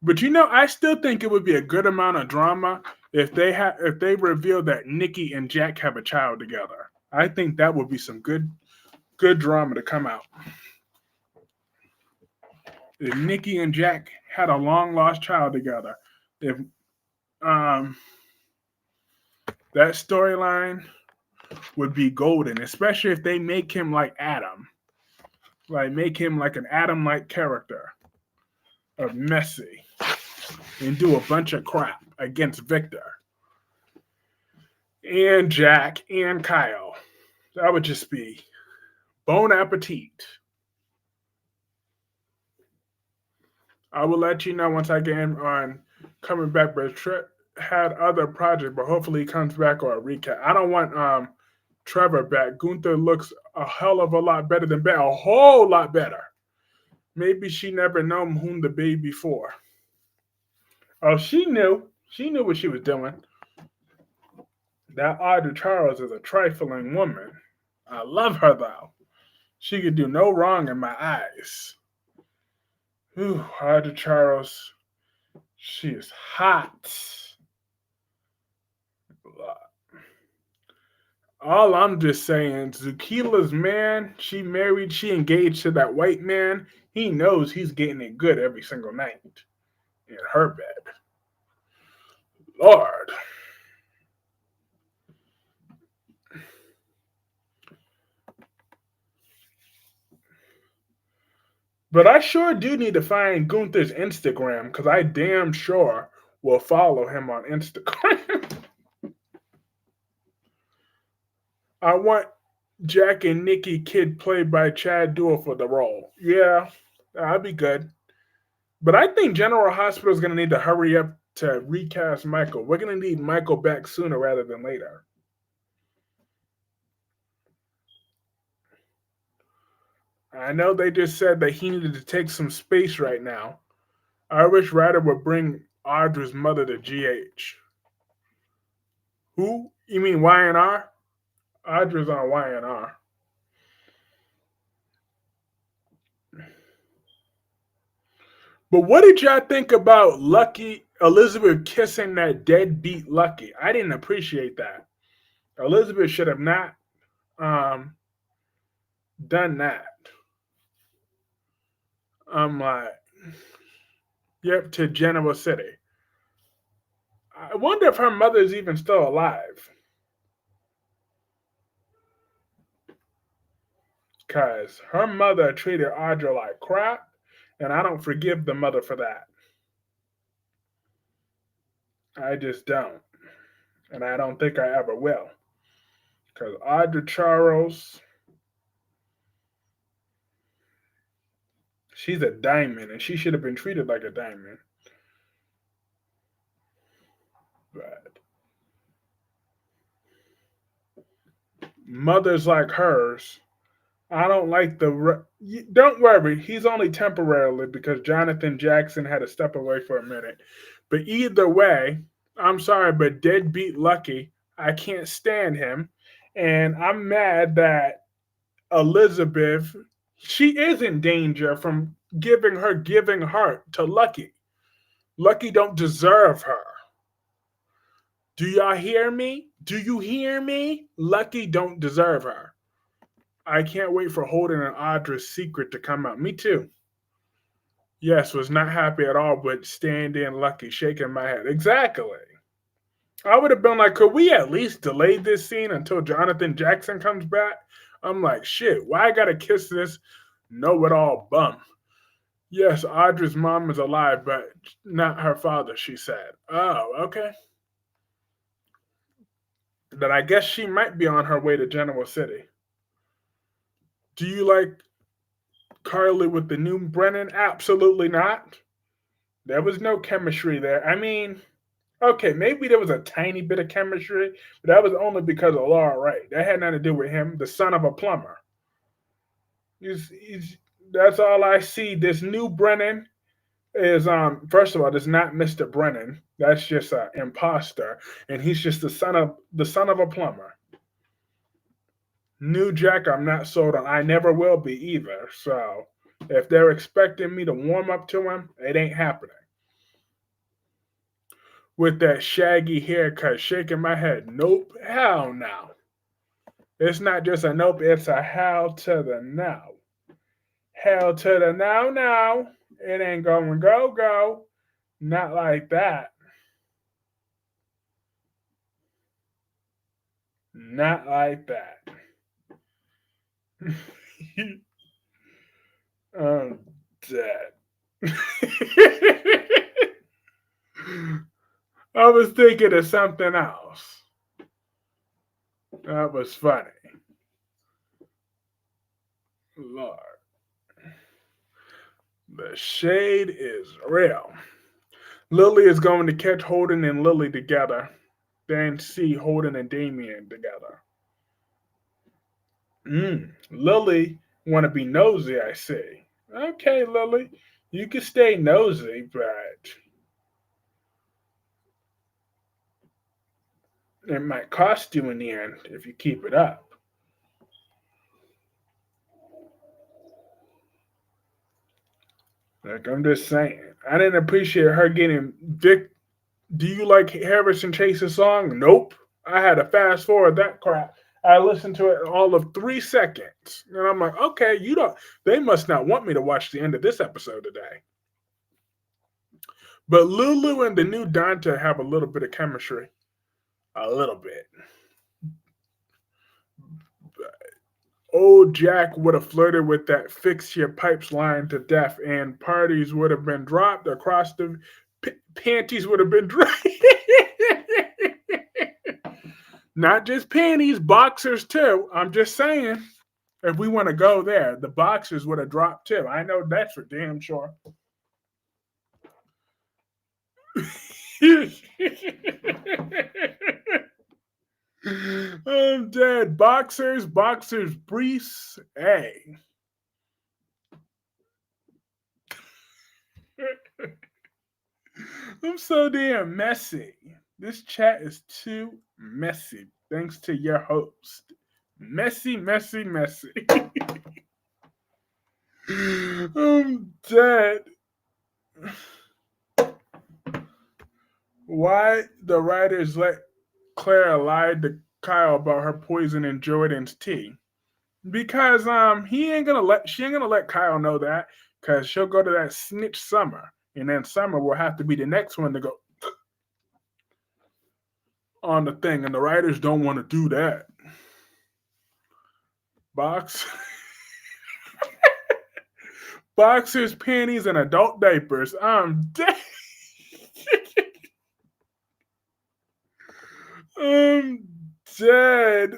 But I still think it would be a good amount of drama if they reveal that Nikki and Jack have a child together. I think that would be some good drama to come out. If Nikki and Jack had a long lost child together, if um that storyline would be golden, especially if they make him like Adam, like make him like an Adam-like character of messy and do a bunch of crap against Victor and Jack and Kyle. That would just be bon appetit. I will let you know once I get in on coming back, but had other projects, but hopefully he comes back or a recap. I don't want Trevor back. Gunther looks a hell of a lot better than Beth, a whole lot better. Maybe she never known whom the baby for. Oh, she knew. She knew what she was doing. That Audrey Charles is a trifling woman. I love her though. She could do no wrong in my eyes. Ooh, Audrey Charles, she is hot. All I'm just saying, Zukila's man, she engaged to that white man. He knows he's getting it good every single night in her bed. Lord. But I sure do need to find Gunther's Instagram because I damn sure will follow him on Instagram. I want Jack and Nikki Kid played by Chad Duell for the role. Yeah, that'd be good. But I think General Hospital is going to need to hurry up to recast Michael. We're going to need Michael back sooner rather than later. I know they just said that he needed to take some space right now. I wish Ryder would bring Audra's mother to GH. Who? You mean YNR? Audra's on YNR. But what did y'all think about Lucky Elizabeth kissing that deadbeat Lucky? I didn't appreciate that. Elizabeth should have not um, done that. I'm like, yep, to Genoa City. I wonder if her mother's even still alive. Because her mother treated Audra like crap, and I don't forgive the mother for that. I just don't. And I don't think I ever will. Because Audra Charles, she's a diamond, and she should have been treated like a diamond. But mothers like hers, I don't like don't worry, he's only temporarily because Jonathan Jackson had to step away for a minute. But either way, I'm sorry, but deadbeat Lucky, I can't stand him. And I'm mad that Elizabeth, she is in danger from giving her giving heart to Lucky. Lucky don't deserve her. Do y'all hear me? Do you hear me? Lucky don't deserve her. I can't wait for Holden and Audra's secret to come out. Me too. Yes, was not happy at all, but standing Lucky, shaking my head. Exactly. I would have been like, could we at least delay this scene until Jonathan Jackson comes back? I'm like, shit, why I gotta kiss this know it all bum? Yes, Audra's mom is alive, but not her father, she said. Oh, okay. Then I guess she might be on her way to Genoa City. Do you like Carly with the new Brennan? Absolutely not. There was no chemistry there. I mean, okay, maybe there was a tiny bit of chemistry, but that was only because of Laura Wright. That had nothing to do with him, the son of a plumber. He's, that's all I see. This new Brennan is first of all, it's not Mr. Brennan. That's just an imposter, and he's just the son of a plumber. New Jack, I'm not sold on. I never will be either. So if they're expecting me to warm up to him, it ain't happening. With that shaggy haircut, shaking my head. Nope, hell no. It's not just a nope, it's a hell to the no. Hell to the no, no. It ain't going go, go. Not like that. Not like that. I'm dead. I was thinking of something else. That was funny. Lord. The shade is real. Lily is going to catch Holden and Lily together, then see Holden and Damien together. Lily want to be nosy, I see. Okay, Lily, you can stay nosy, but it might cost you in the end if you keep it up. Like I'm just saying, I didn't appreciate her getting Vic. Do you like Harrison Chase's song? Nope. I had to fast forward that crap. I listened to it all of 3 seconds, and I'm like, okay, you don't. They must not want me to watch the end of this episode today. But Lulu and the new Dante have a little bit of chemistry, a little bit. Old Jack would have flirted with that fix your pipes line to death, and parties would have been dropped across the panties would have been dropped. Not just panties, boxers too. I'm just saying, if we want to go there, the boxers would have dropped too. I know that's for damn sure. I'm dead. Boxers, briefs. Hey. I'm so damn messy. This chat is too messy, thanks to your host. Messy, messy, messy. I'm dead. Why the writers let Clara lie to Kyle about her poisoning Jordan's tea? Because she ain't gonna let Kyle know that because she'll go to that snitch Summer, and then Summer will have to be the next one to go on the thing, and the writers don't want to do that. Box boxers, panties, and adult diapers. I'm dead. I'm dead.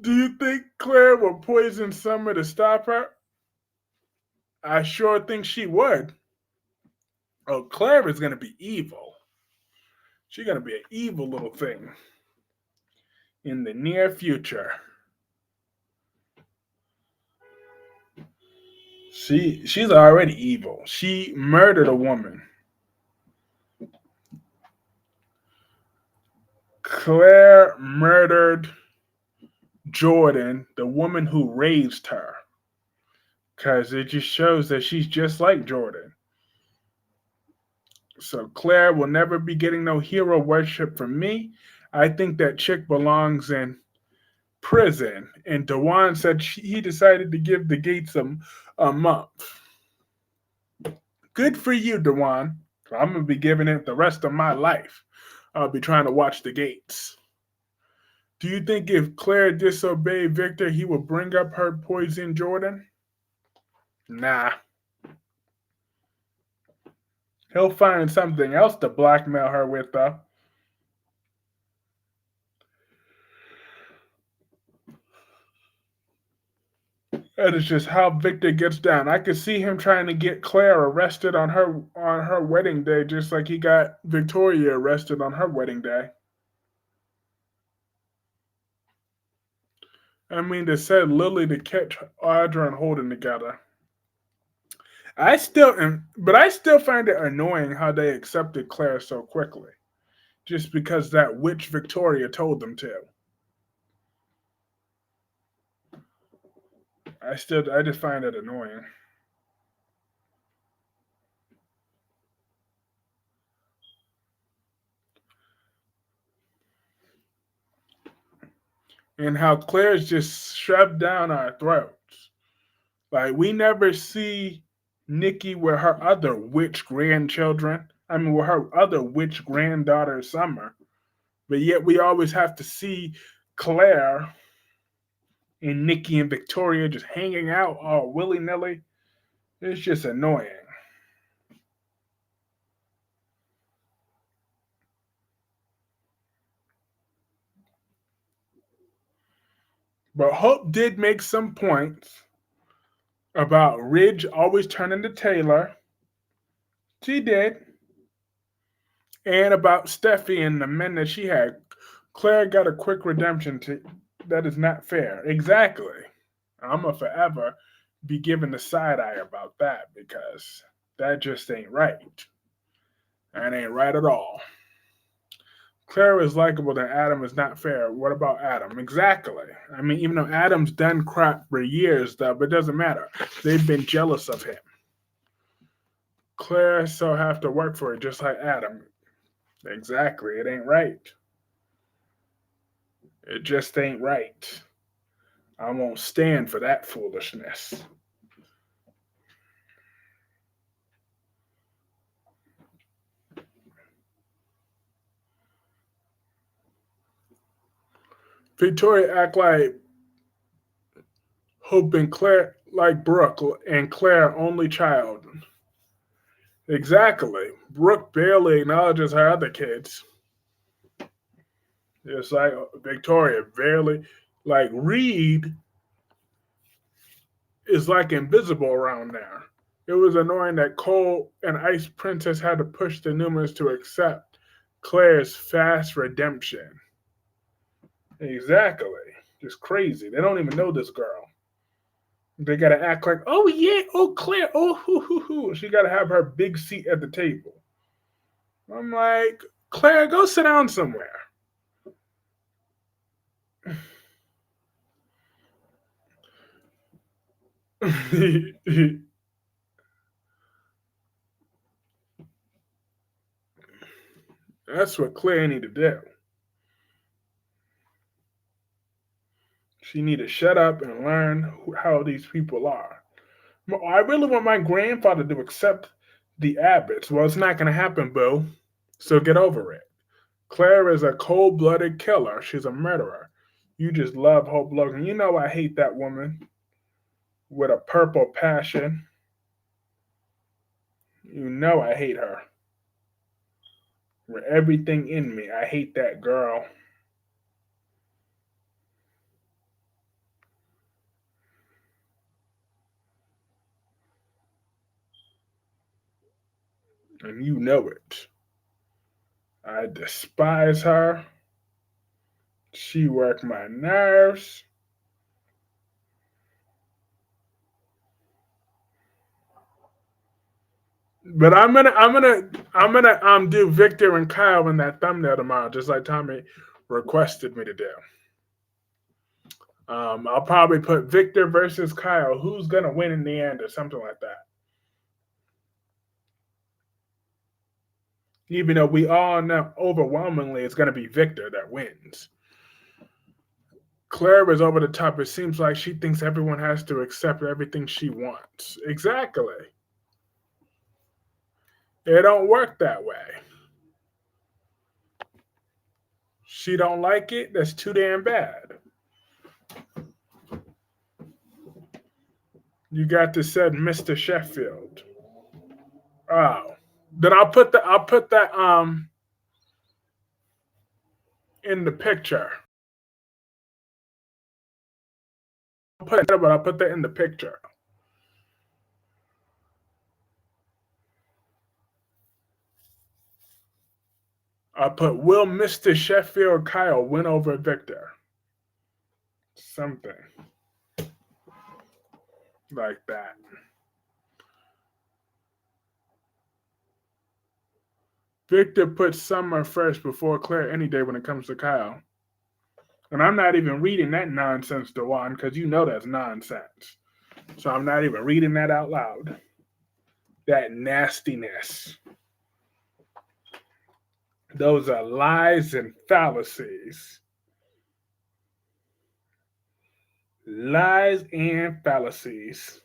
Do you think Claire will poison Summer to stop her? I sure think she would. Oh, Claire is gonna be evil. She's gonna be an evil little thing in the near future. She's already evil. She murdered a woman. Claire murdered Jordan, the woman who raised her, because it just shows that she's just like Jordan. So Claire will never be getting no hero worship from me. I think that chick belongs in prison. And Dewan said he decided to give the Gates a month. Good for you, Dewan. I'm gonna be giving it the rest of my life. I'll be trying to watch the Gates. Do you think if Claire disobeyed Victor, he would bring up her poison Jordan? Nah. He'll find something else to blackmail her with, though. That is just how Victor gets down. I could see him trying to get Claire arrested on her wedding day, just like he got Victoria arrested on her wedding day. I mean, they said Lily to catch Audra and Holden together. I still find it annoying how they accepted Claire so quickly, just because that witch Victoria told them to. I just find it annoying. And how Claire's just shoved down our throats. Like we never see Nikki with her other witch grandchildren. I mean, with her other witch granddaughter Summer, but yet we always have to see Claire and Nikki and Victoria just hanging out all willy nilly. It's just annoying. But Hope did make some points about Ridge always turning to Taylor. She did. And about Steffi and the men that she had. Claire got a quick redemption to that is not fair. Exactly. I'm gonna forever be given the side eye about that because that just ain't right. That ain't right at all. Claire is likable and Adam is not fair. What about Adam? Exactly. I mean, even though Adam's done crap for years, though, but it doesn't matter. They've been jealous of him. Claire so have to work for it just like Adam. Exactly. It ain't right. It just ain't right. I won't stand for that foolishness. Victoria act like Hope and Claire like Brooke and Claire only child. Exactly. Brooke barely acknowledges her other kids. It's like Victoria barely like Reed is like invisible around there. It was annoying that Cole and Ice Princess had to push the Newmans to accept Claire's fast redemption. Exactly. Just crazy. They don't even know this girl. They gotta act like, oh yeah, oh Claire, oh hoo hoo hoo. She gotta have her big seat at the table. I'm like, Claire, go sit down somewhere. That's what Claire need to do. She need to shut up and learn how these people are. I really want my grandfather to accept the Abbotts. Well, it's not going to happen, Boo. So get over it. Claire is a cold blooded killer. She's a murderer. You just love Hope Logan. You know I hate that woman with a purple passion. You know I hate her. With everything in me, I hate that girl. and you know it. I despise her. She worked my nerves. But I'm gonna do Victor and Kyle in that thumbnail tomorrow, just like Tommy requested me to do. I'll probably put Victor versus Kyle. Who's gonna win in the end, or something like that. Even though we all know overwhelmingly it's gonna be Victor that wins. Claire is over the top. It seems like she thinks everyone has to accept everything she wants. Exactly. It don't work that way. She don't like it. That's too damn bad. You got to said Mr. Sheffield. Oh, then I'll put that in the picture. I'll put that in the picture. I'll put will Mr. Sheffield Kyle win over Victor? Something like that. Victor puts Summer first before Claire any day when it comes to Kyle. And I'm not even reading that nonsense, Dewan, because you know that's nonsense. So I'm not even reading that out loud. That nastiness. Those are lies and fallacies. Lies and fallacies.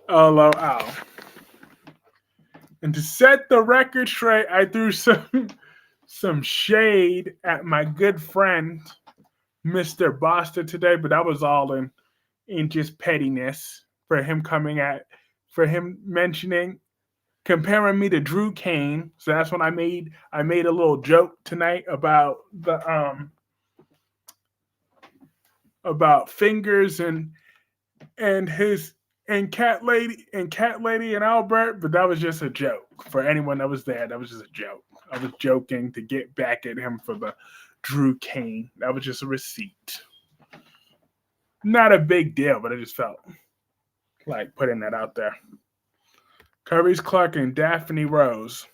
LOL. And to set the record straight, I threw some shade at my good friend, Mr. Boston, today, but that was all in just pettiness for him mentioning, comparing me to Drew Kane. So that's when I made a little joke tonight about about fingers and his and Cat Lady and Albert, but that was just a joke for anyone that was there. That was just a joke. I was joking to get back at him for the Drew Kane. That was just a receipt. Not a big deal, but I just felt like putting that out there. Carice Clark and Daphne Rose.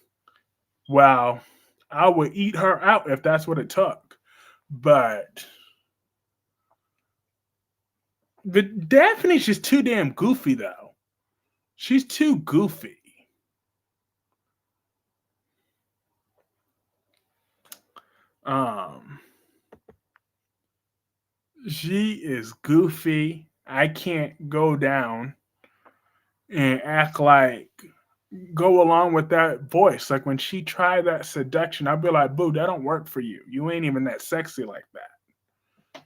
Wow, I would eat her out if that's what it took. But Daphne's just too damn goofy, though. She's too goofy. She is goofy. I can't go down and act like go along with that voice. Like when she tried that seduction, I'd be like, boo, that don't work for you. You ain't even that sexy like that.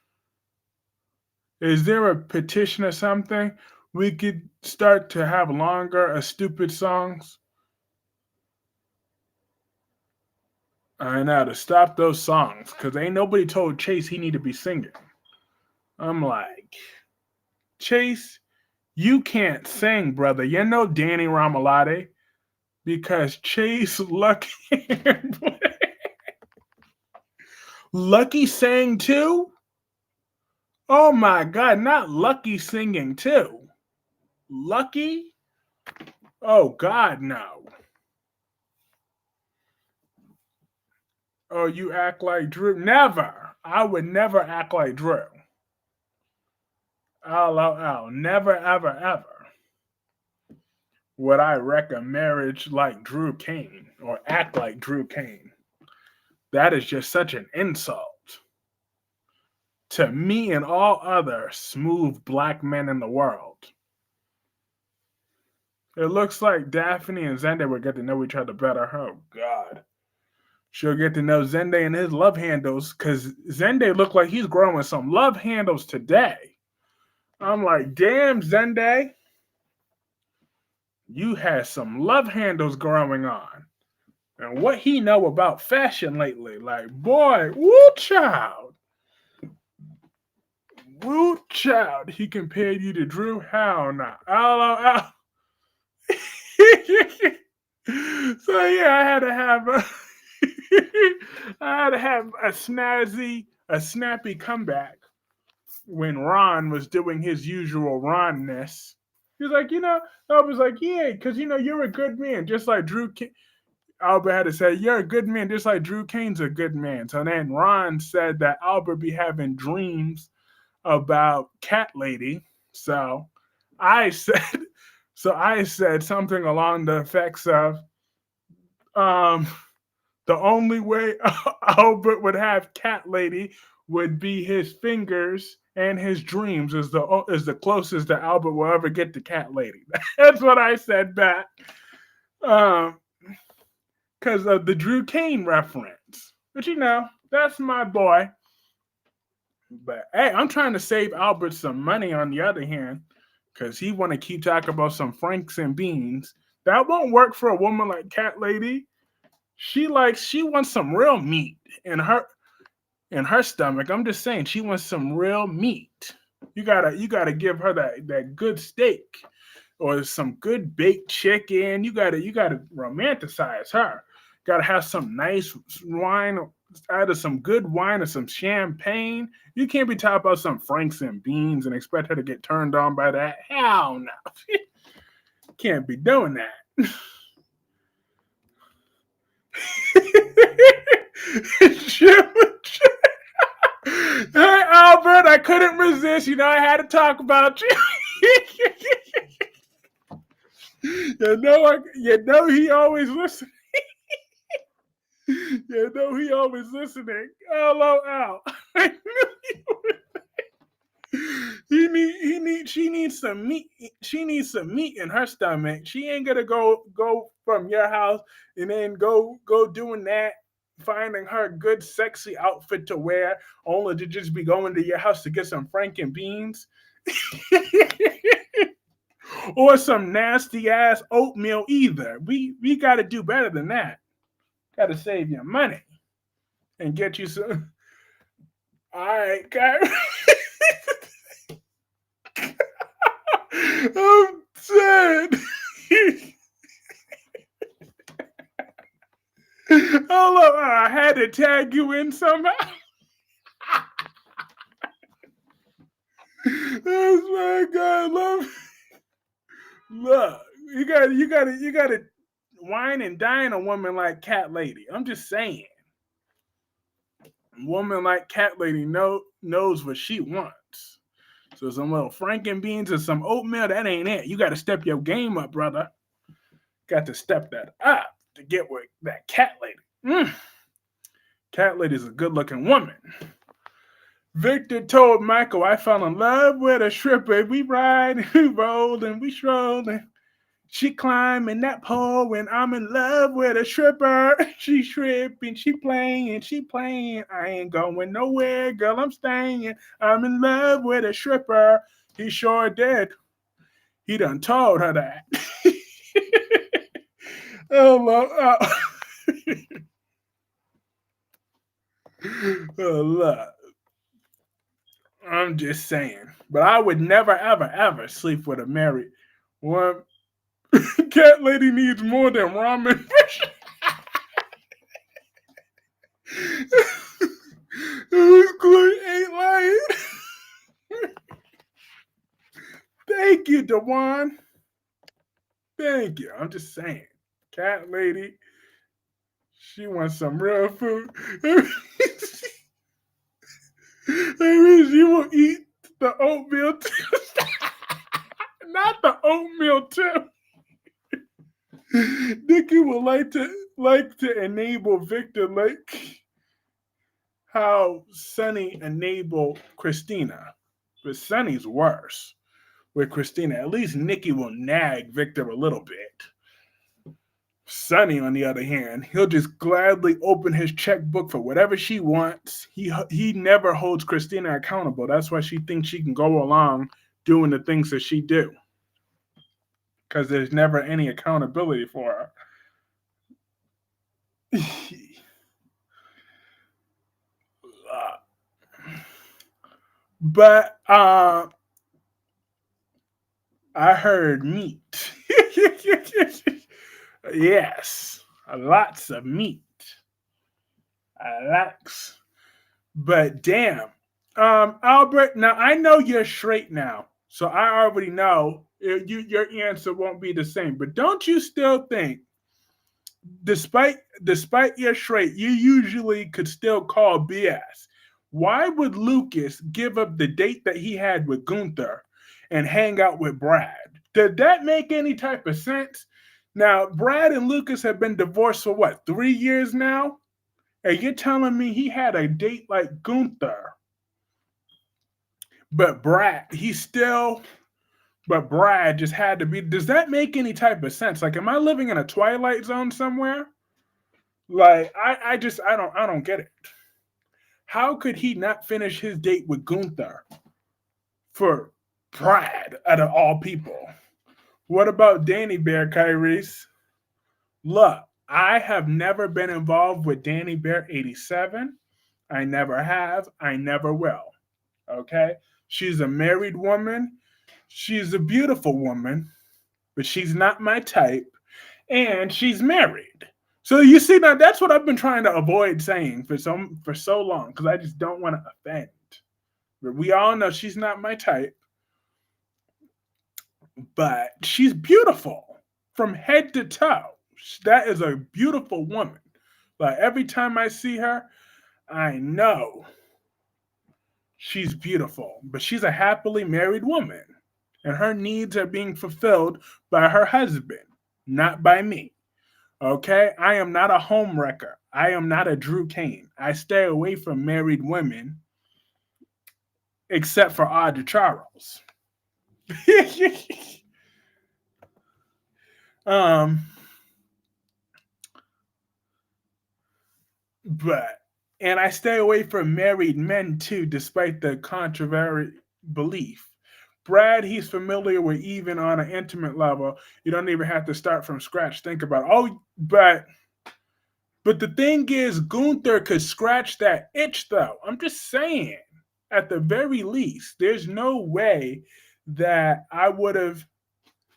Is there a petition or something? We could start to have longer stupid songs. I know, to stop those songs, because ain't nobody told Chase he need to be singing. I'm like, Chase, you can't sing, brother. You know Danny Ramalade, because Chase Lucky Lucky sang too? Oh my God, not Lucky singing too. Lucky? Oh God, no. Oh, you act like Drew? Never. I would never act like Drew. LOL. Never, ever, ever would I wreck a marriage like Drew Kane or act like Drew Kane. That is just such an insult to me and all other smooth black men in the world. It looks like Daphne and Zende will get to know each other better. Oh, God. She'll get to know Zende and his love handles, because Zende looked like he's growing some love handles today. I'm like, damn, Zende. You had some love handles growing on. And what he know about fashion lately. Like, boy, woo child. Child, he compared you to Drew? Hell no. LOL. So yeah, I had to have a snappy comeback when Ron was doing his usual Ronness. He was like, I was like, yeah, because you're a good man, just like Albert had to say, you're a good man, just like Drew Kane's a good man. So then Ron said that Albert be having dreams about Cat Lady. So I said, I said something along the effects of, um, the only way Albert would have Cat Lady would be his fingers and his dreams is the closest that Albert will ever get to Cat Lady. That's what I said back. Um, because of the Drew Kane reference. But that's my boy. But hey, I'm trying to save Albert some money on the other hand, because he want to keep talking about some Franks and beans. That won't work for a woman like Cat Lady. She wants some real meat in her stomach. I'm just saying she wants some real meat. You gotta give her that good steak or some good baked chicken. You gotta romanticize her. Gotta have some nice wine, either some good wine or some champagne. You can't be talking about some Franks and beans and expect her to get turned on by that. Hell no. Can't be doing that. Hey Albert, I couldn't resist. I had to talk about you. He always listens. He always listening. LOL. I knew he would. She needs some meat. She needs some meat in her stomach. She ain't gonna go from your house and then go doing that, finding her good sexy outfit to wear, only to just be going to your house to get some Franken beans. Or some nasty ass oatmeal either. We got to do better than that. Got to save your money and get you some. All right, guys. I'm dead. Hold on, I had to tag you in somehow. That's my God, look. You gotta wine and dine a woman like Cat Lady. I'm just saying, a woman like Cat Lady knows what she wants. So some little Franken beans and some oatmeal, that ain't it. You got to step your game up, brother. Got to step that up to get with that Cat Lady. Cat Lady's a good-looking woman. Victor told Michael, I fell in love with a stripper. We ride, we rolled, and we strolled. And she climbing that pole, and I'm in love with a stripper. She tripping, she playing, she playing. I ain't going nowhere, girl, I'm staying. I'm in love with a stripper. He sure did. He done told her that. Look, I'm just saying. But I would never, ever, ever sleep with a married one. Cat Lady needs more than ramen. Who's good ain't lying. Thank you, Dewan. Thank you. I'm just saying. Cat Lady, she wants some real food. She will eat the oatmeal too. Not the oatmeal too. Nikki would like to enable Victor like how Sonny enabled Christina. But Sonny's worse with Christina. At least Nikki will nag Victor a little bit. Sonny, on the other hand, he'll just gladly open his checkbook for whatever she wants. He never holds Christina accountable. That's why she thinks she can go along doing the things that she do. Because there's never any accountability for her. But I heard meat. Yes, lots of meat. I likes. But damn, Albert. Now I know you're straight now, so I already know your answer won't be the same. But don't you still think, despite your straight, you usually could still call BS? Why would Lucas give up the date that he had with Gunther and hang out with Brad? Did that make any type of sense? Now, Brad and Lucas have been divorced for what, 3 years now? And you're telling me he had a date like Gunther, but Brad just had to be. Does that make any type of sense? Like, am I living in a Twilight Zone somewhere? Like, I don't get it. How could he not finish his date with Gunther for Brad out of all people? What about Danny Bear, Kyrie's? Look, I have never been involved with Danny Bear 87. I never have. I never will. Okay? She's a married woman. She's a beautiful woman, but she's not my type. And she's married. So you see, now that's what I've been trying to avoid saying for so long, because I just don't want to offend. But we all know she's not my type, but she's beautiful from head to toe. That is a beautiful woman. Like every time I see her, I know she's beautiful, but she's a happily married woman, and her needs are being fulfilled by her husband, not by me. Okay? I am not a home wrecker. I am not a Drew Kane. I stay away from married women, except for Audra Charles. um, but and I stay away from married men too, despite the controversial belief. Brad, he's familiar with even on an intimate level. You don't even have to start from scratch. Think about it. Oh, but the thing is, Gunther could scratch that itch though. I'm just saying. At the very least, there's no way that I would have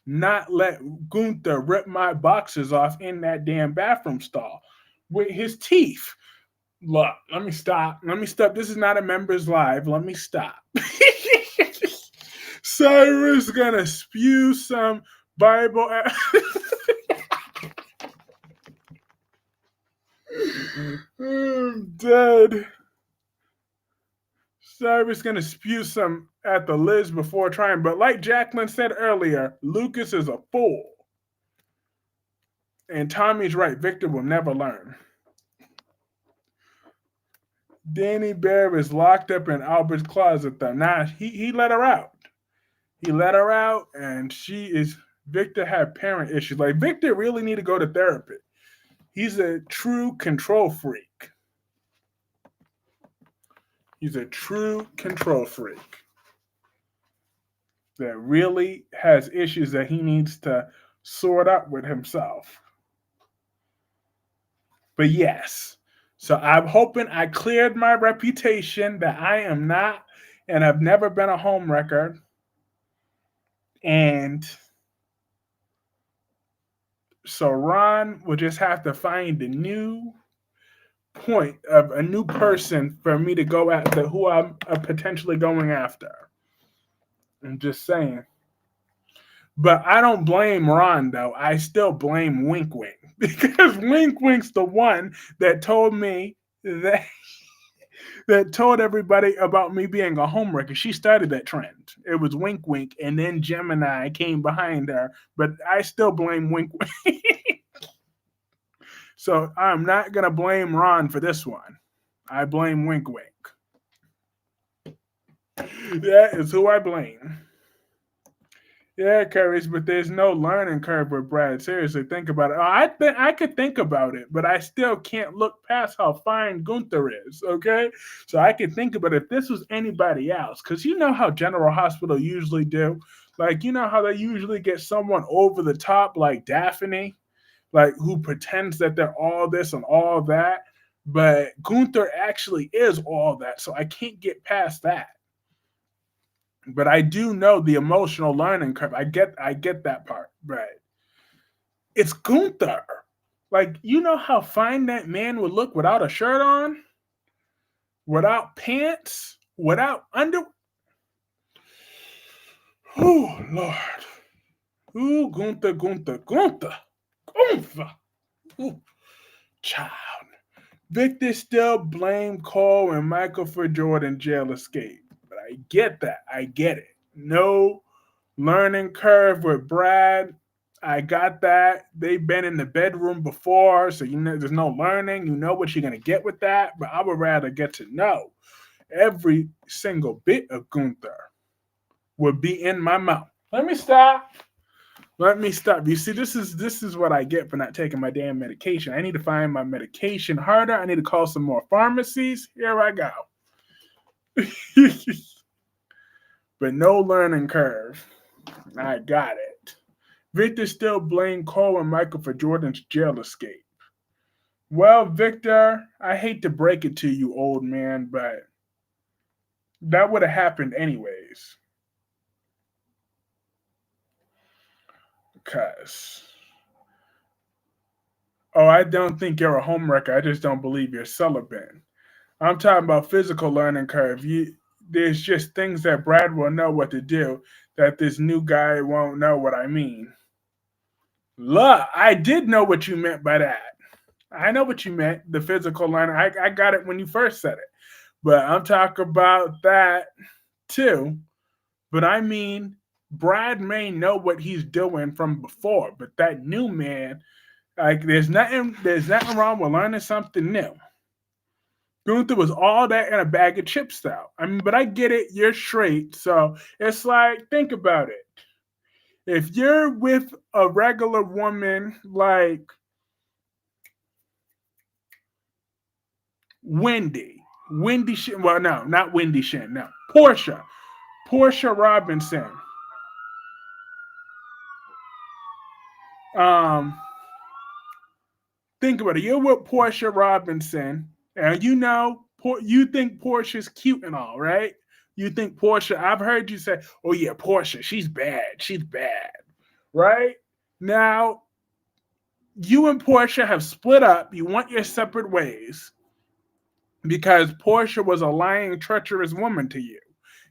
not let Gunther rip my boxes off in that damn bathroom stall with his teeth. Look, let me stop. Let me stop. This is not a members live. Let me stop. Cyrus gonna spew some Bible. I'm dead. Cyrus gonna spew some at the Liz before trying, but like Jacqueline said earlier, Lucas is a fool. And Tommy's right. Victor will never learn. Danny Bear is locked up in Albert's closet though. Nah, he let her out. He let her out, and she is. Victor had parent issues. Like Victor really need to go to therapy. He's a true control freak. He's a true control freak that really has issues that he needs to sort out with himself. But yes, so I'm hoping I cleared my reputation that I am not and I've never been a home wrecker. And so Ron will just have to find a new point of a new person for me to go after who I'm potentially going after. I'm just saying. But I don't blame Ron though. I still blame Wink Wink because Wink Wink's the one that told me that told everybody about me being a homewrecker. She started that trend. It was Wink Wink, and then Gemini came behind her. But I still blame Wink Wink. So I'm not gonna blame Ron for this one. I blame Wink Wink. That is who I blame. Yeah, Courage, but there's no learning curve with Brad. Seriously, think about it. I could think about it, but I still can't look past how fine Gunther is. Okay, so I could think about it. If this was anybody else, because you know how General Hospital usually do, like you know how they usually get someone over the top, like Daphne, like who pretends that they're all this and all that, but Gunther actually is all that. So I can't get past that. But I do know the emotional learning curve. I get that part, but it's Gunther. Like, you know how fine that man would look without a shirt on, without pants, without under. Oh Lord. Ooh, Gunther, Gunther, Gunther, Gunther. Ooh, child. Victor still blamed Cole and Michael for Jordan jail escape. But I get that. I get it. No learning curve with Brad. I got that. They've been in the bedroom before, so you know there's no learning. You know what you're gonna get with that. But I would rather get to know every single bit of Gunther would be in my mouth. Let me stop. Let me stop. You see, this is what I get for not taking my damn medication. I need to find my medication harder. I need to call some more pharmacies. Here I go. But no learning curve. I got it. Victor still blamed Cole and Michael for Jordan's jail escape. Well, Victor, I hate to break it to you, old man, but that would have happened anyways. Because, oh, I don't think you're a homewrecker. I just don't believe you're celibate. I'm talking about physical learning curve. There's just things that Brad will know what to do that this new guy won't know what I mean. Look, I did know what you meant by that. I know what you meant, the physical learning. I got it when you first said it. But I'm talking about that too. But I mean, Brad may know what he's doing from before, but that new man, like, there's nothing wrong with learning something new. Gunther was all that in a bag of chips, though. I mean, but I get it. You're straight, so it's like, think about it. If you're with a regular woman like Wendy Shin, well, no, not Wendy Shin, no, Portia Robinson. Um, think about it. You're with Portia Robinson, and you think Portia's cute and all, right? You think Portia. I've heard you say, "Oh yeah, Portia, she's bad. She's bad." Right? Now, you and Portia have split up. You want your separate ways because Portia was a lying, treacherous woman to you.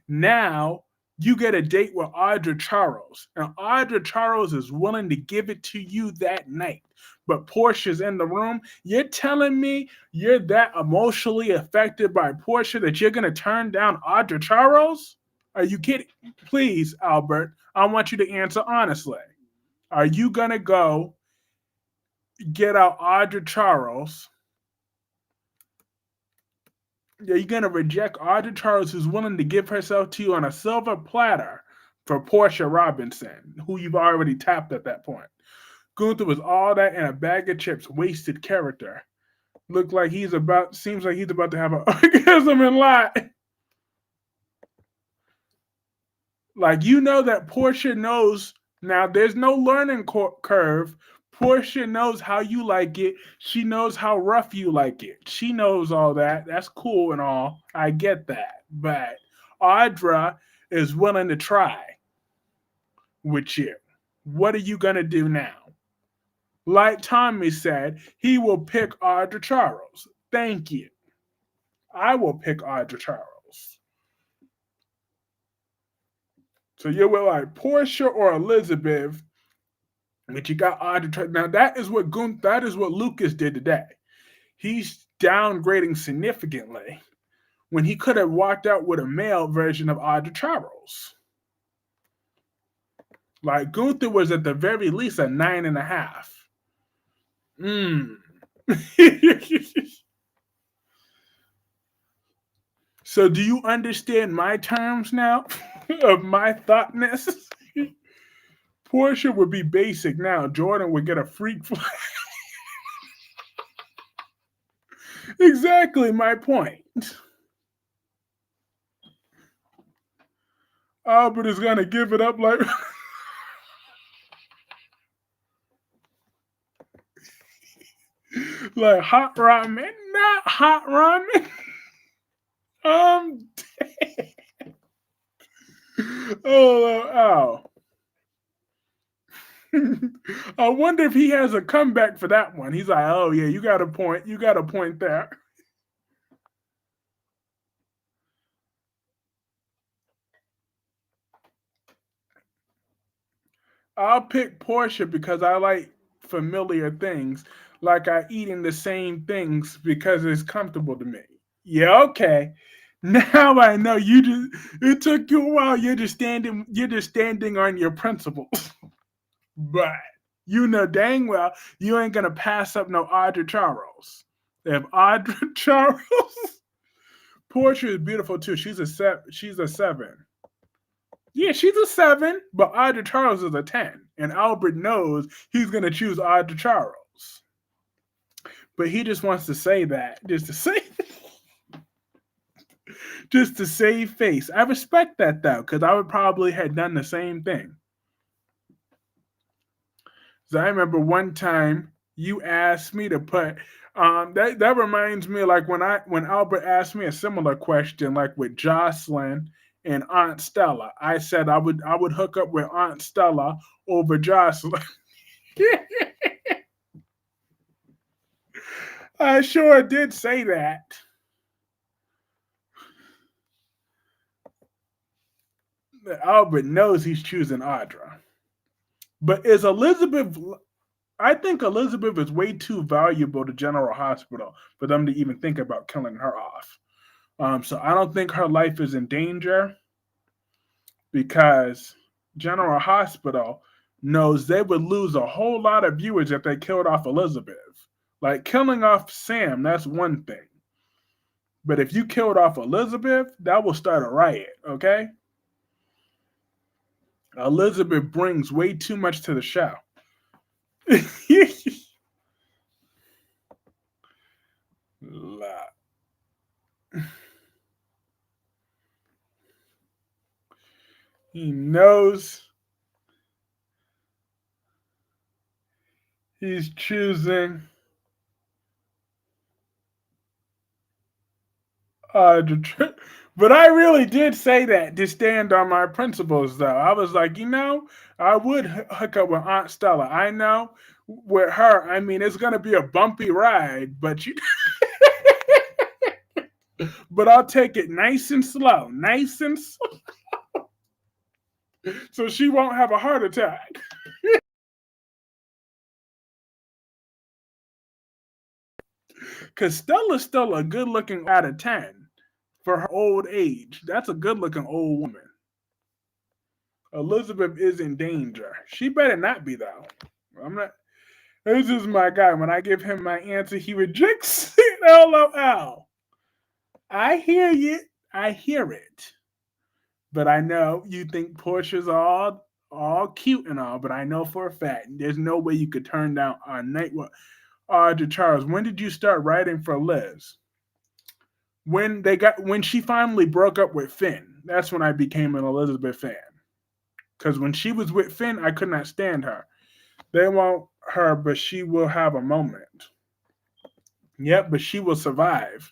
Now, you get a date with Audra Charles, and Audra Charles is willing to give it to you that night. But Portia's in the room. You're telling me you're that emotionally affected by Portia that you're going to turn down Audra Charles? Are you kidding? Please, Albert, I want you to answer honestly. Are you going to go get out Audra Charles? Are you going to reject Audra Charles, who's willing to give herself to you on a silver platter for Portia Robinson, who you've already tapped at that point? Gunther was all that in a bag of chips, wasted character. Seems like he's about to have an orgasm and lie. Like, you know that Portia knows now. There's no learning curve. Portia knows how you like it. She knows how rough you like it. She knows all that. That's cool and all. I get that. But Audra is willing to try with you. What are you gonna do now? Like Tommy said, he will pick Audra Charles. Thank you. I will pick Audra Charles. So you're with like Portia or Elizabeth, but you got Audra. Now that is what Lucas did today. He's downgrading significantly when he could have walked out with a male version of Audra Charles. Like, Gunther was at the very least a 9.5. So do you understand my terms now of my thoughtness? Portia would be basic now. Jordan would get a freak flag. Exactly my point. Albert is gonna give it up like like hot ramen, not hot ramen. Um, Oh, I wonder if he has a comeback for that one. He's like, oh yeah, you got a point. You got a point there. I'll pick Portia because I like familiar things. Like I eating the same things because it's comfortable to me. Yeah, okay. Now I know you just it took you a while. You're just standing on your principles. But you know dang well you ain't gonna pass up no Audra Charles. If Audra Charles Portia is beautiful too. She's a 7. Yeah, she's a 7, but Audra Charles is a 10. And Albert knows he's gonna choose Audra Charles. But he just wants to say that. Just to save face. I respect that though, because I would probably have done the same thing. So I remember one time you asked me to put that reminds me of like when Albert asked me a similar question like with Jocelyn and Aunt Stella. I said I would hook up with Aunt Stella over Jocelyn. I sure did say that. Albert knows he's choosing Audra. But is Elizabeth I think Elizabeth is way too valuable to General Hospital for them to even think about killing her off. So I don't think her life is in danger because General Hospital knows they would lose a whole lot of viewers if they killed off Elizabeth. Like killing off Sam, that's one thing. But if you killed off Elizabeth, that will start a riot, okay? Elizabeth brings way too much to the show. He knows he's choosing but I really did say that to stand on my principles, though. I was like, I would hook up with Aunt Stella. I know with her, I mean, it's gonna be a bumpy ride, but I'll take it nice and slow, so she won't have a heart attack. Cause Stella's still a good looking out of 10 for her old age. That's a good looking old woman. Elizabeth is in danger. She better not be though. I'm not. This is my guy. When I give him my answer, he rejects it. LOL. I hear you. I hear it. But I know you think Portia's all cute and all, but I know for a fact there's no way you could turn down a night with Audra Charles. When did you start writing for Liz? When she finally broke up with Finn, that's when I became an Elizabeth fan. Because when she was with Finn, I could not stand her. They want her, but she will have a moment. Yep, but she will survive.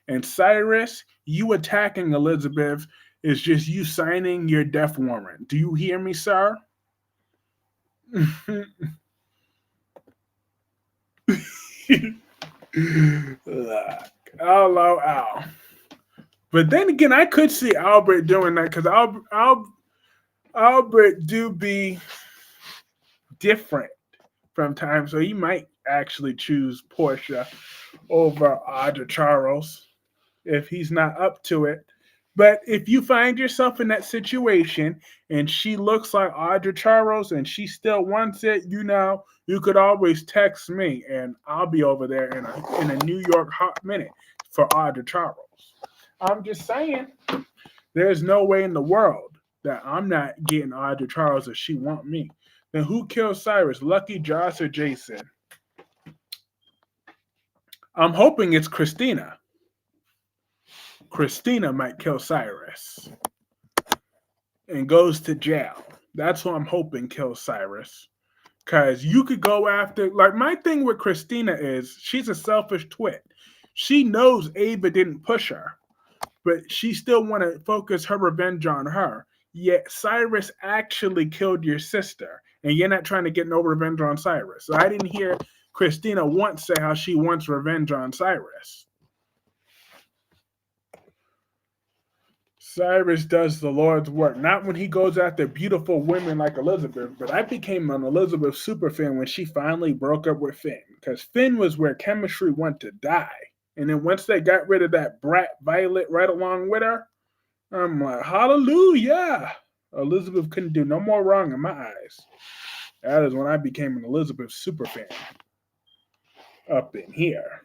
And Cyrus, you attacking Elizabeth is just you signing your death warrant. Do you hear me, sir? LOL. But then again, I could see Albert doing that because Albert do be different from time, so he might actually choose Portia over Audra Charles if he's not up to it. But if you find yourself in that situation and she looks like Audra Charles and she still wants it, you could always text me and I'll be over there in a New York hot minute for Audra Charles. I'm just saying, there's no way in the world that I'm not getting Audra Charles if she want me. Then who kills Cyrus? Lucky, Josh, or Jason? I'm hoping it's Christina. Christina might kill Cyrus and goes to jail. That's what I'm hoping kills Cyrus. Because you could go after, like, my thing with Christina is she's a selfish twit. She knows Ava didn't push her, but she still want to focus her revenge on her. yet Cyrus actually killed your sister, and you're not trying to get no revenge on Cyrus. So I didn't hear Christina once say how she wants revenge on Cyrus. Cyrus does the Lord's work, not when he goes after beautiful women like Elizabeth, but I became an Elizabeth superfan when she finally broke up with Finn, because Finn was where chemistry went to die. And then once they got rid of that brat Violet right along with her, I'm like, hallelujah. Elizabeth couldn't do no more wrong in my eyes. That is when I became an Elizabeth superfan up in here.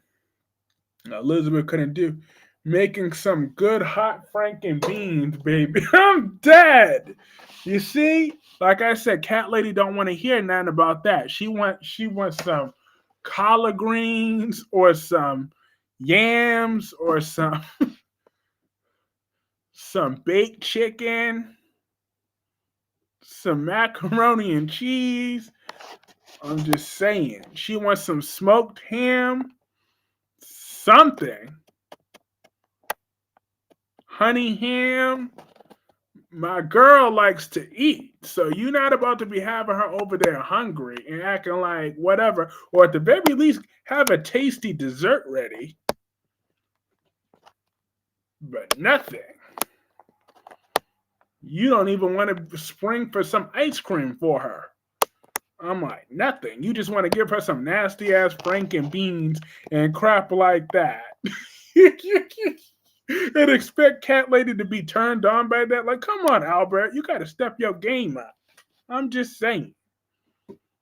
Elizabeth couldn't do making some good hot franken beans, baby. I'm dead. You see, like I said, Cat Lady don't want to hear nothing about that. She wants some collard greens or some yams or some baked chicken, some macaroni and cheese. I'm just saying. She wants some smoked ham, something. Honey ham. My girl likes to eat, so you're not about to be having her over there hungry and acting like whatever, or at the very least, have a tasty dessert ready. But nothing. You don't even want to spring for some ice cream for her. I'm like, nothing. You just want to give her some nasty ass franken beans and crap like that. And expect Cat Lady to be turned on by that. Like, come on, Albert, you gotta step your game up. I'm just saying.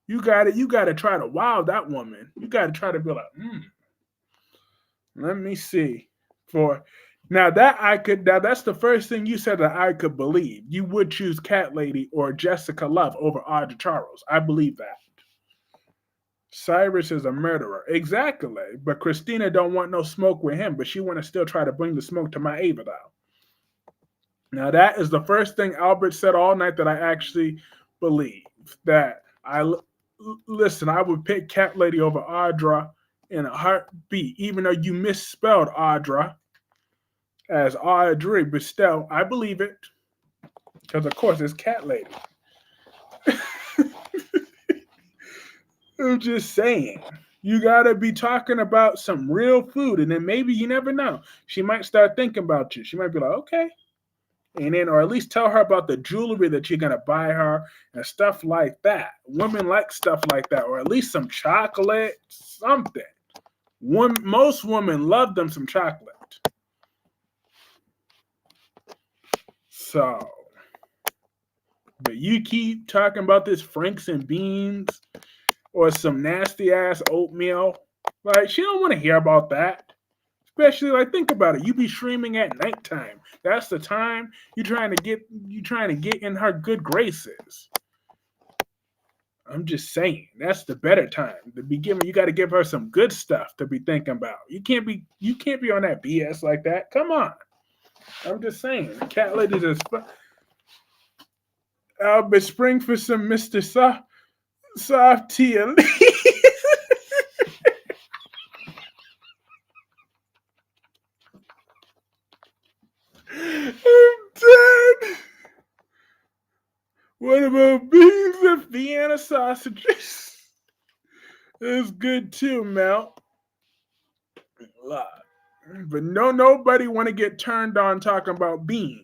You gotta try to wow that woman. You gotta try to be like, let me see. For now that's the first thing you said that I could believe. You would choose Cat Lady or Jessica Love over Audra Charles. I believe that. Cyrus is a murderer. Exactly. But Christina don't want no smoke with him, but she want to still try to bring the smoke to my Ava though. Now that is the first thing Albert said all night that I actually believe. That listen, I would pick Cat Lady over Audra in a heartbeat, even though you misspelled Audra as Audrey, but still, I believe it. Because of course it's Cat Lady. I'm just saying. You gotta be talking about some real food, and then maybe you never know. She might start thinking about you. She might be like, okay. And then, or at least tell her about the jewelry that you're gonna buy her and stuff like that. Women like stuff like that, or at least some chocolate, something. Most women love them some chocolate. So, but you keep talking about this Franks and beans or some nasty ass oatmeal. Like, she don't want to hear about that. Especially, like, think about it. You be streaming at nighttime. That's the time you trying to get in her good graces. I'm just saying, that's the better time to be giving. You got to give her some good stuff to be thinking about. You can't be on that BS like that. Come on. I'm just saying, the Cat Lady just. Albert Spring for some Mr. Soft tea. I'm dead. What about beans and Vienna sausages? It's good too, Mel. But nobody want to get turned on talking about beans.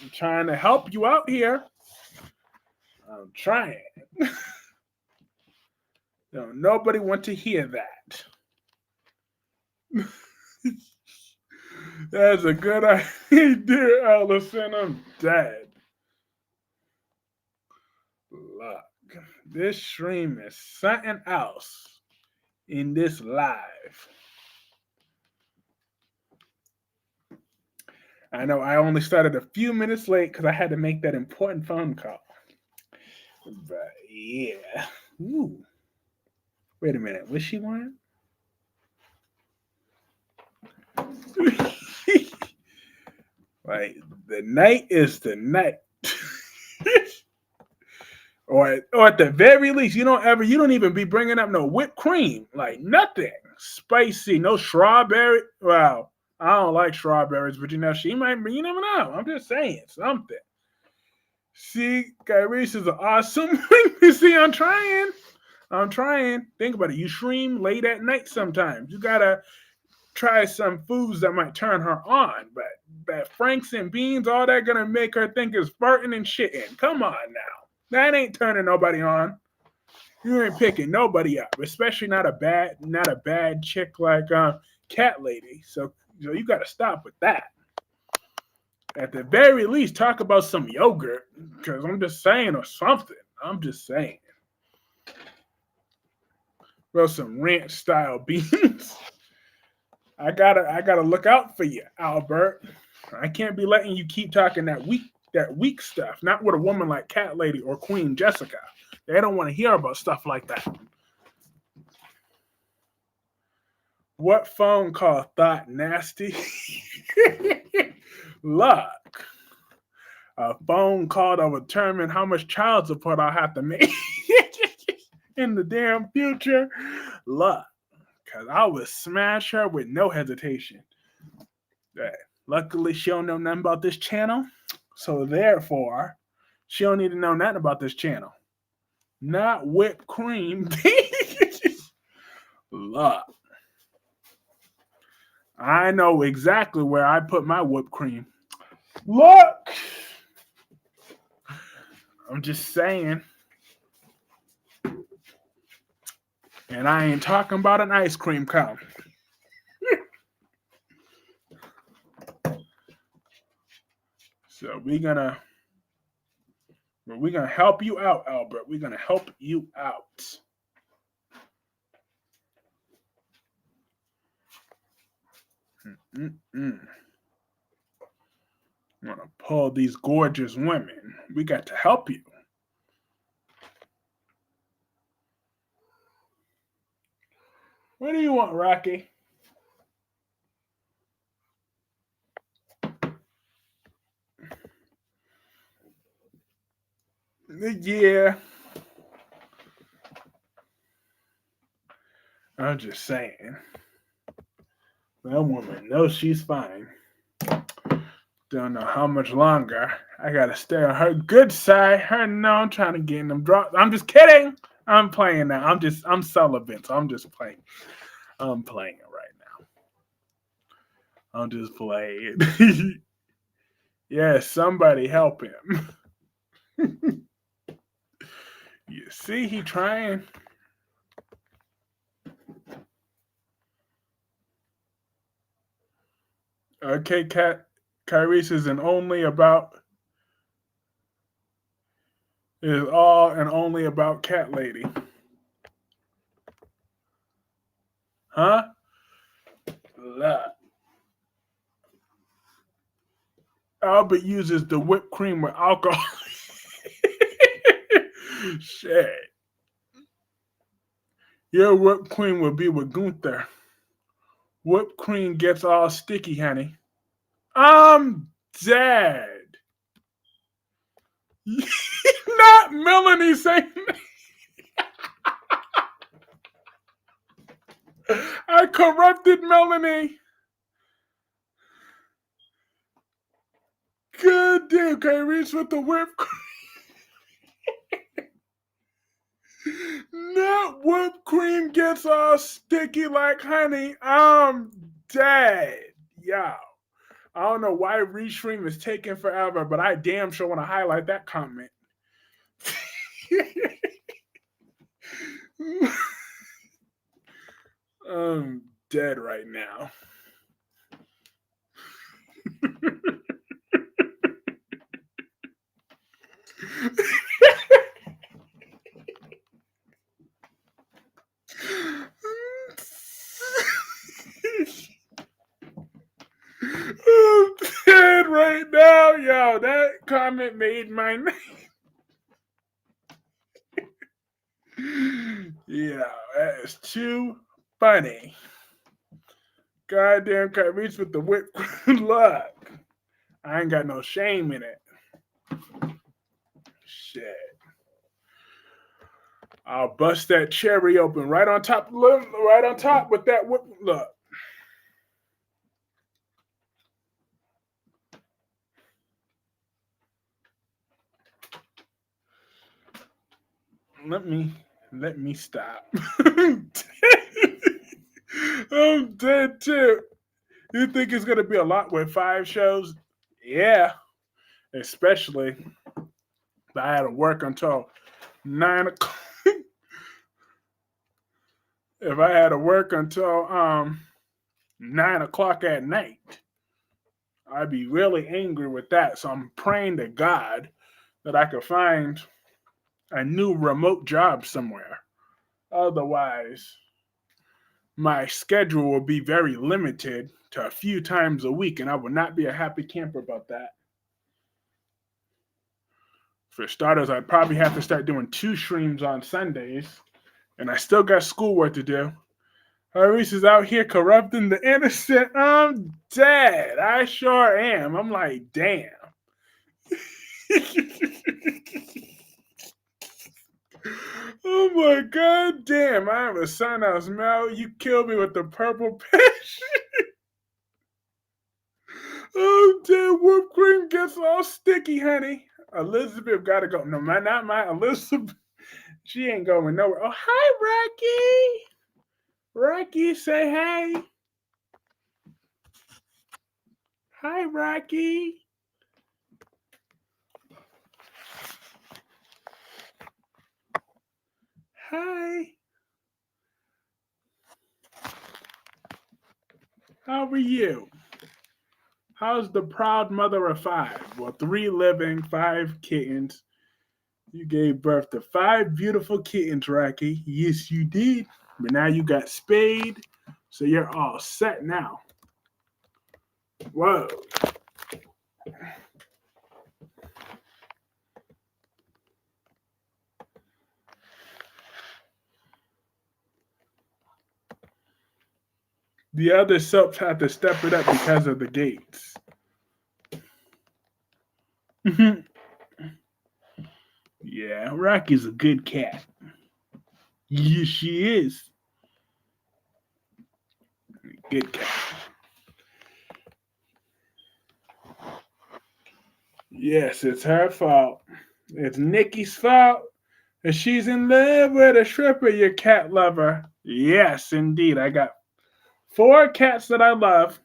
I'm trying to help you out here. I'm trying. Nobody want to hear that. That's a good idea, Allison. I'm dead. Look, this stream is something else in this live. I know I only started a few minutes late because I had to make that important phone call. But yeah. Ooh. Wait a minute. What's she want? Like, the night is the night. or at the very least, you don't even be bringing up no whipped cream. Like, nothing. Spicy, no strawberry. Wow. I don't like strawberries, but she might be, you never know. I'm just saying something. See, Kyrie is an awesome. You see, I'm trying. I'm trying. Think about it. You stream late at night sometimes. You gotta try some foods that might turn her on. But that Franks and beans, all that gonna make her think is farting and shitting. Come on now. That ain't turning nobody on. You ain't picking nobody up, especially not a bad chick like Cat Lady. So you gotta stop with that. At the very least, talk about some yogurt. Cause I'm just saying or something. I'm just saying. Well, some ranch style beans. I gotta look out for you, Albert. I can't be letting you keep talking that weak stuff. Not with a woman like Cat Lady or Queen Jessica. They don't want to hear about stuff like that. What phone call thought nasty? Luck. A phone call that will determine how much child support I'll have to make in the damn future. Luck. Because I would smash her with no hesitation. Luckily, she don't know nothing about this channel. So therefore, she don't need to know nothing about this channel. Not whipped cream. Luck. I know exactly where I put my whipped cream. Look! I'm just saying. And I ain't talking about an ice cream cone. So we're gonna help you out, Albert. We're gonna help you out. I'm gonna pull these gorgeous women. We got to help you. What do you want, Rocky? Yeah. I'm just saying. That woman knows she's fine. Don't know how much longer. I gotta stay on her good side. Her no, I'm trying to get in them drops. I'm just kidding. I'm playing now. I'm celibate, so I'm just playing. I'm playing it right now. I'm just playing. Yeah, somebody help him. You see, he trying. Okay, Kyrie's is all and only about Cat Lady. Huh? Albert uses the whipped cream with alcohol. Shit. Your whipped cream will be with Gunther. Whipped cream gets all sticky, honey. I'm dead. Not Melanie saying I corrupted Melanie. Good damn, can I reach with the whipped cream? Not whipped cream gets all sticky like honey. I'm dead. Yo. I don't know why Restream is taking forever, but I damn sure want to highlight that comment. I'm dead right now. I'm dead right now, yo. That comment made my night. Yeah, that is too funny. Goddamn, can I reach with the whip? Look, I ain't got no shame in it. Shit. I'll bust that cherry open right on top with that whip. Look. let me stop. I'm dead too. You think it's gonna be a lot with 5 shows? Yeah, especially if I had to work until 9 o'clock. If I had to work until 9 o'clock at night, I'd be really angry with that. So I'm praying to God that I could find a new remote job somewhere. Otherwise, my schedule will be very limited to a few times a week, and I would not be a happy camper about that. For starters, I'd probably have to start doing 2 streams on Sundays, and I still got schoolwork to do. Harris is out here corrupting the innocent. I'm dead. I sure am. I'm like, damn. Oh my god damn. I have a son out smell. You killed me with the purple patch. Oh damn, whipped cream gets all sticky, honey. Elizabeth gotta go. No, not my Elizabeth. She ain't going nowhere. Oh, hi, Rocky. Rocky, say hey. Hi, Rocky. Hi. How are you? How's the proud mother of 5? Well, 3 living, 5 kittens. You gave birth to 5 beautiful kittens, Rocky. Yes, you did. But now you got spayed, so you're all set now. Whoa. The other soaps had to step it up because of the gates. Yeah, Rocky's a good cat. Yes, she is. Good cat. Yes, it's her fault. It's Nikki's fault. And she's in love with a stripper, your cat lover. Yes, indeed. I got 4 cats that I love.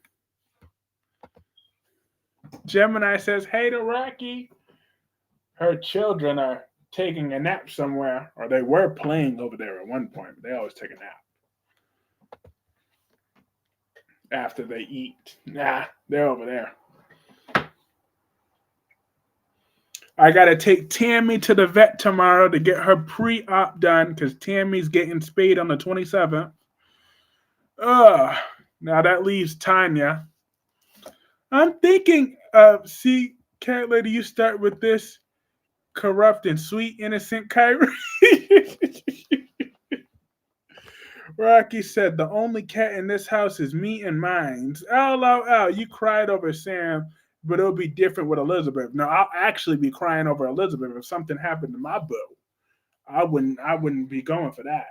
Gemini says, hey to Rocky. Her children are taking a nap somewhere, or they were playing over there at one point, but they always take a nap after they eat. Nah, they're over there. I gotta take Tammy to the vet tomorrow to get her pre-op done because Tammy's getting spayed on the 27th. Ugh. Now that leaves Tanya. I'm thinking see, cat lady, you start with this corrupt and sweet innocent Kyrie. Rocky said, the only cat in this house is me and mines. LOL, you cried over Sam, but it'll be different with Elizabeth. No, I'll actually be crying over Elizabeth if something happened to my boo. I wouldn't be going for that.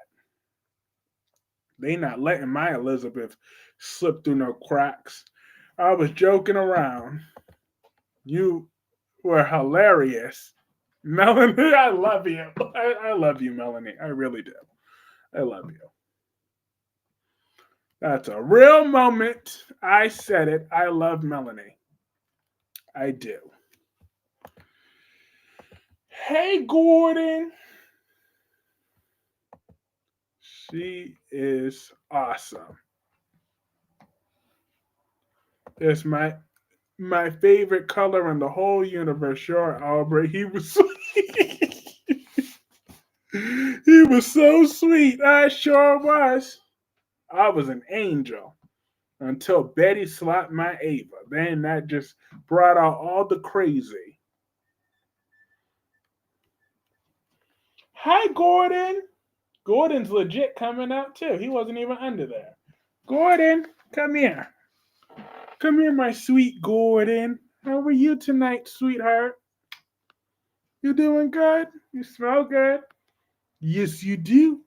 They not letting my Elizabeth slip through no cracks. I was joking around. You were hilarious. Melanie, I love you. I love you, Melanie. I really do. I love you. That's a real moment. I said it. I love Melanie. I do. Hey, Gordon. She is awesome. It's my favorite color in the whole universe. Sure, Aubrey. He was sweet. He was so sweet. I sure was. I was an angel until Betty slapped my Ava. Then that just brought out all the crazy. Hi, Gordon. Gordon's legit coming out too. He wasn't even under there. Gordon, come here. Come here, my sweet Gordon. How are you tonight, sweetheart? You doing good? You smell good? Yes, you do.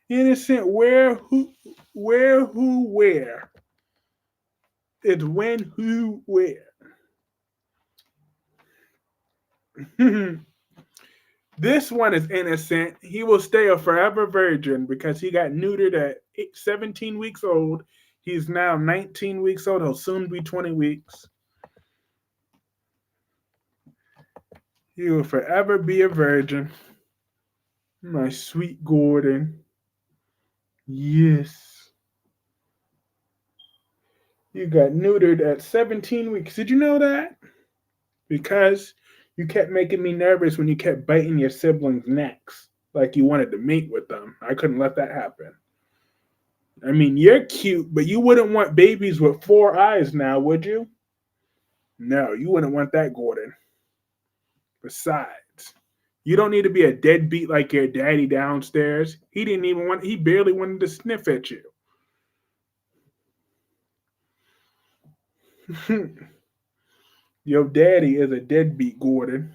Innocent, where? It's when, who, where. This one is innocent. He will stay a forever virgin because he got neutered at 17 weeks old. He's now 19 weeks old. He'll soon be 20 weeks. He will forever be a virgin. My sweet Gordon. Yes. You got neutered at 17 weeks. Did you know that? Because you kept making me nervous when you kept biting your siblings' necks like you wanted to mate with them. I couldn't let that happen. I mean, you're cute, but you wouldn't want babies with 4 eyes now, would you? No, you wouldn't want that, Gordon. Besides, you don't need to be a deadbeat like your daddy downstairs. He barely wanted to sniff at you. Your daddy is a deadbeat, Gordon.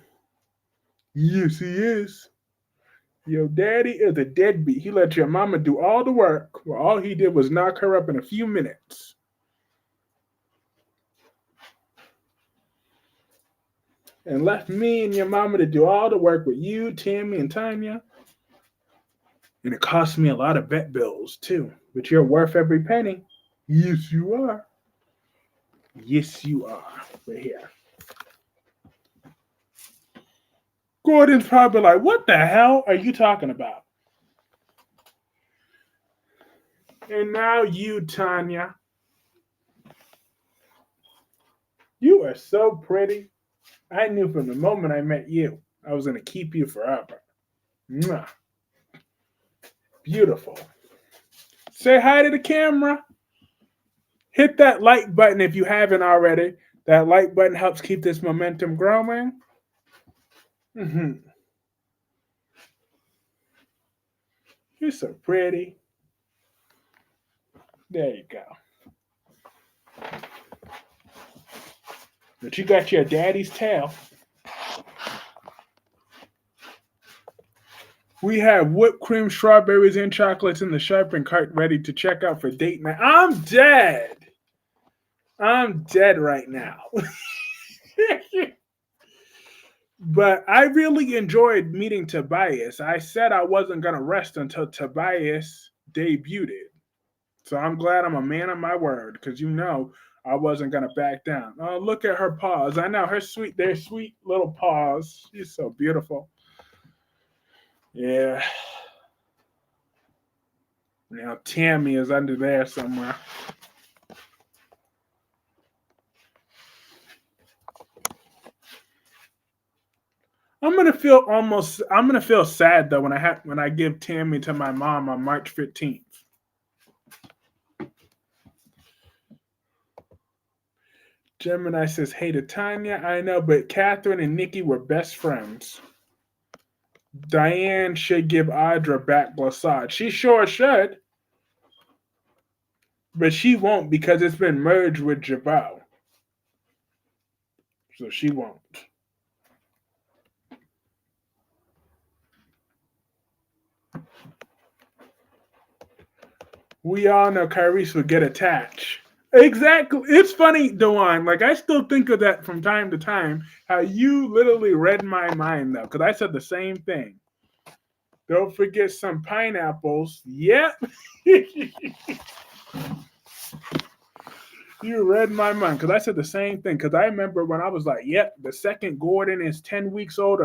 Yes, he is. Your daddy is a deadbeat. He let your mama do all the work, while all he did was knock her up in a few minutes. And left me and your mama to do all the work with you, Tammy, and Tanya. And it cost me a lot of vet bills, too. But you're worth every penny. Yes, you are. Yes, you are. Right here. Gordon's probably like, what the hell are you talking about? And now you, Tanya. You are so pretty. I knew from the moment I met you, I was going to keep you forever. Mwah. Beautiful. Say hi to the camera. Hit that like button if you haven't already. That like button helps keep this momentum growing. Mm-hmm. You're so pretty. There you go. But you got your daddy's tail. We have whipped cream, strawberries, and chocolates in the shopping cart ready to check out for date night. I'm dead. I'm dead right now. But I really enjoyed meeting Tobias. I said I wasn't going to rest until Tobias debuted. So I'm glad I'm a man of my word because I wasn't going to back down. Oh, look at her paws. I know they're sweet little paws. She's so beautiful. Yeah. Now Tammy is under there somewhere. I'm gonna feel sad though when I give Tammy to my mom on March 15th. Gemini says, hey to Tanya, I know, but Catherine and Nikki were best friends. Diane should give Audra back Glissade. She sure should. But she won't because it's been merged with Jabot. So she won't. We all know Kyrese would get attached. Exactly. It's funny, Dewan. Like, I still think of that from time to time, how you literally read my mind, though, because I said the same thing. Don't forget some pineapples. Yep. You read my mind because I said the same thing. Because I remember when I was like, yep, the second Gordon is 10 weeks old.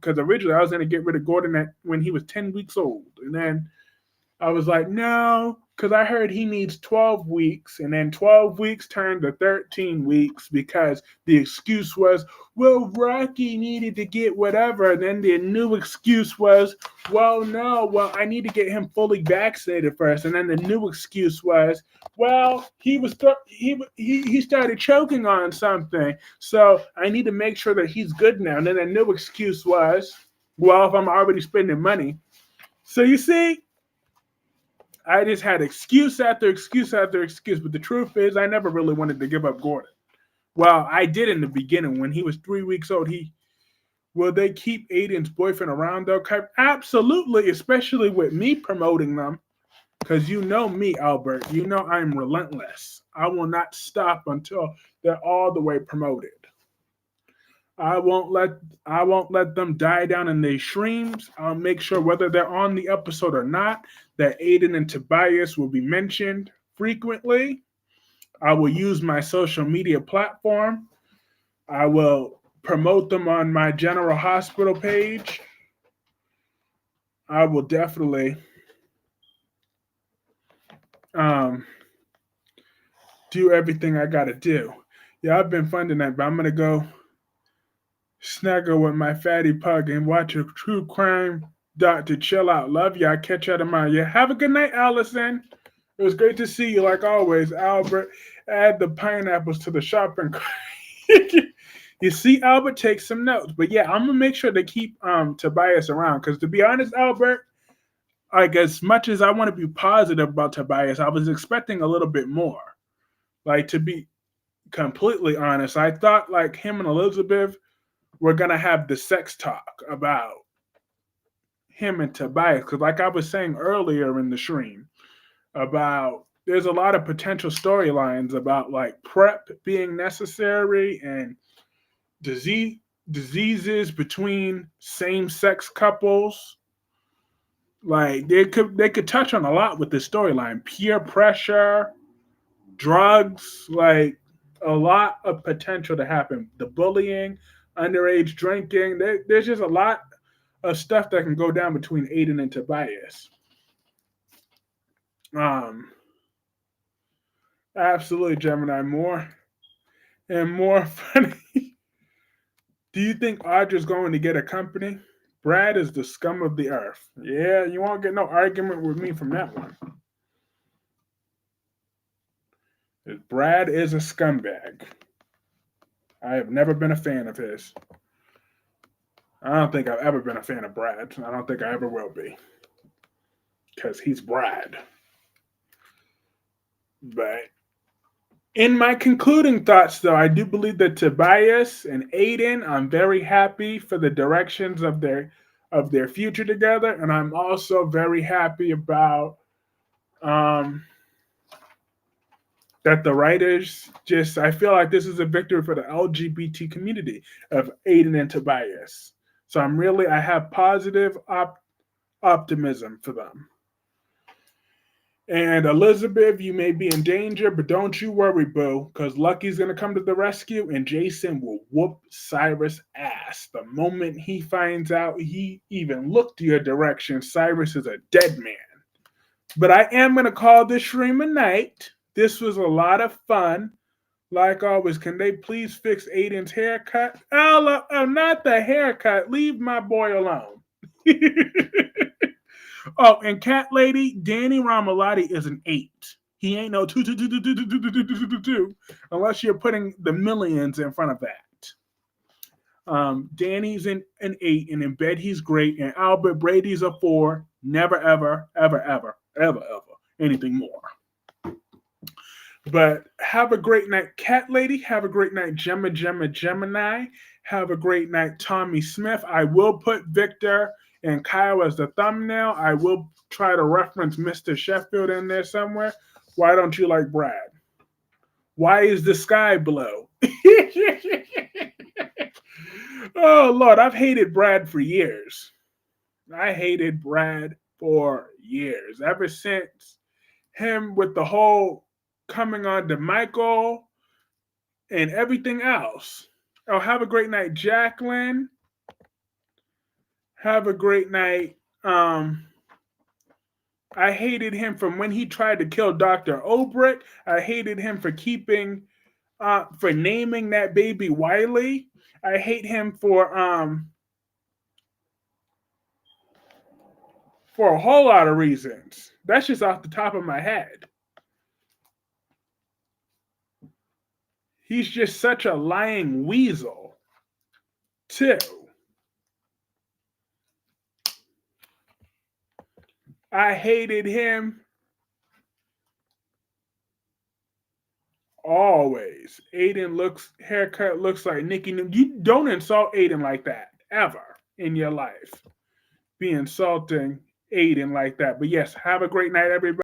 Because originally I was going to get rid of Gordon when he was 10 weeks old. And then I was like, no, because I heard he needs 12 weeks. And then 12 weeks turned to 13 weeks because the excuse was, well, Rocky needed to get whatever. And then the new excuse was, well, no, well, I need to get him fully vaccinated first. And then the new excuse was, well, he started choking on something. So I need to make sure that he's good now. And then the new excuse was, well, if I'm already spending money. So you see, I just had excuse after excuse after excuse. But the truth is, I never really wanted to give up Gordon. Well, I did in the beginning. When he was 3 weeks old, will they keep Aiden's boyfriend around, though? Absolutely, especially with me promoting them. Because you know me, Albert. You know I'm relentless. I will not stop until they're all the way promoted. I won't let I won't let them die down in their streams. I'll make sure whether they're on the episode or not that Aiden and Tobias will be mentioned frequently. I will use my social media platform. I will promote them on my General Hospital page. I will definitely um, do everything I got to do. Yeah, I've been fun tonight, but I'm gonna go snuggle with my fatty pug and watch a true crime doc to chill out. Love ya. I'll catch you tomorrow. Yeah, have a good night, Allison. It was great to see you, like always, Albert. Add the pineapples to the shopping cart. You see, Albert, take some notes. But yeah, I'm gonna make sure to keep Tobias around because, to be honest, Albert, like as much as I want to be positive about Tobias, I was expecting a little bit more. Like, to be completely honest, I thought like him and Elizabeth were gonna have the sex talk about him and Tobias because, like I was saying earlier in the stream, about there's a lot of potential storylines about like prep being necessary and disease diseases between same sex couples. Like they could touch on a lot with this storyline. Peer pressure, drugs, like a lot of potential to happen. The bullying, underage drinking. There's just a lot of stuff that can go down between Aiden and Tobias. Um, Absolutely, Gemini. More and more funny. Do you think Audra's going to get a company? Brad is the scum of the earth. Yeah, you won't get no argument with me from that one. Brad is a scumbag. I have never been a fan of his. I don't think I've ever been a fan of Brad. I don't think I ever will be. Because he's Brad. But in my concluding thoughts, though, I do believe that Tobias and Aiden, I'm very happy for the directions of their future together, and I'm also very happy about um, that the writers just. I feel like this is a victory for the LGBT community of Aiden and Tobias. So I have positive optimism for them. And Elizabeth, you may be in danger, but don't you worry, boo, because Lucky's going to come to the rescue and Jason will whoop Cyrus' ass. The moment he finds out he even looked your direction, Cyrus is a dead man. But I am going to call this stream a night. This was a lot of fun. Like always, can they please fix Aiden's haircut? Oh, not the haircut. Leave my boy alone. Oh, and Cat Lady, Danny Ramalotti is an 8. He ain't no 2 unless you're putting the millions in front of that. Danny's an 8, and in bed he's great. And Albert Brady's a 4. Never, ever, ever, ever, ever, ever anything more. But have a great night, Cat Lady. Have a great night, Gemini. Have a great night, Tommy Smith. I will put Victor and Kyle as the thumbnail. I will try to reference Mr. Sheffield in there somewhere. Why don't you like Brad? Why is the sky blue? Oh, Lord, I've hated Brad for years. I hated Brad for years. Ever since him with the whole coming on to Michael and everything else. Oh, have a great night, Jacqueline. Have a great night. I hated him from when he tried to kill Dr. Obrick. I hated him for naming that baby Wiley. I hate him for a whole lot of reasons. That's just off the top of my head. He's just such a lying weasel, too. I hated him always. Haircut looks like Nicki. You don't insult Aiden like that ever in your life. Be insulting Aiden like that. But yes, have a great night, everybody.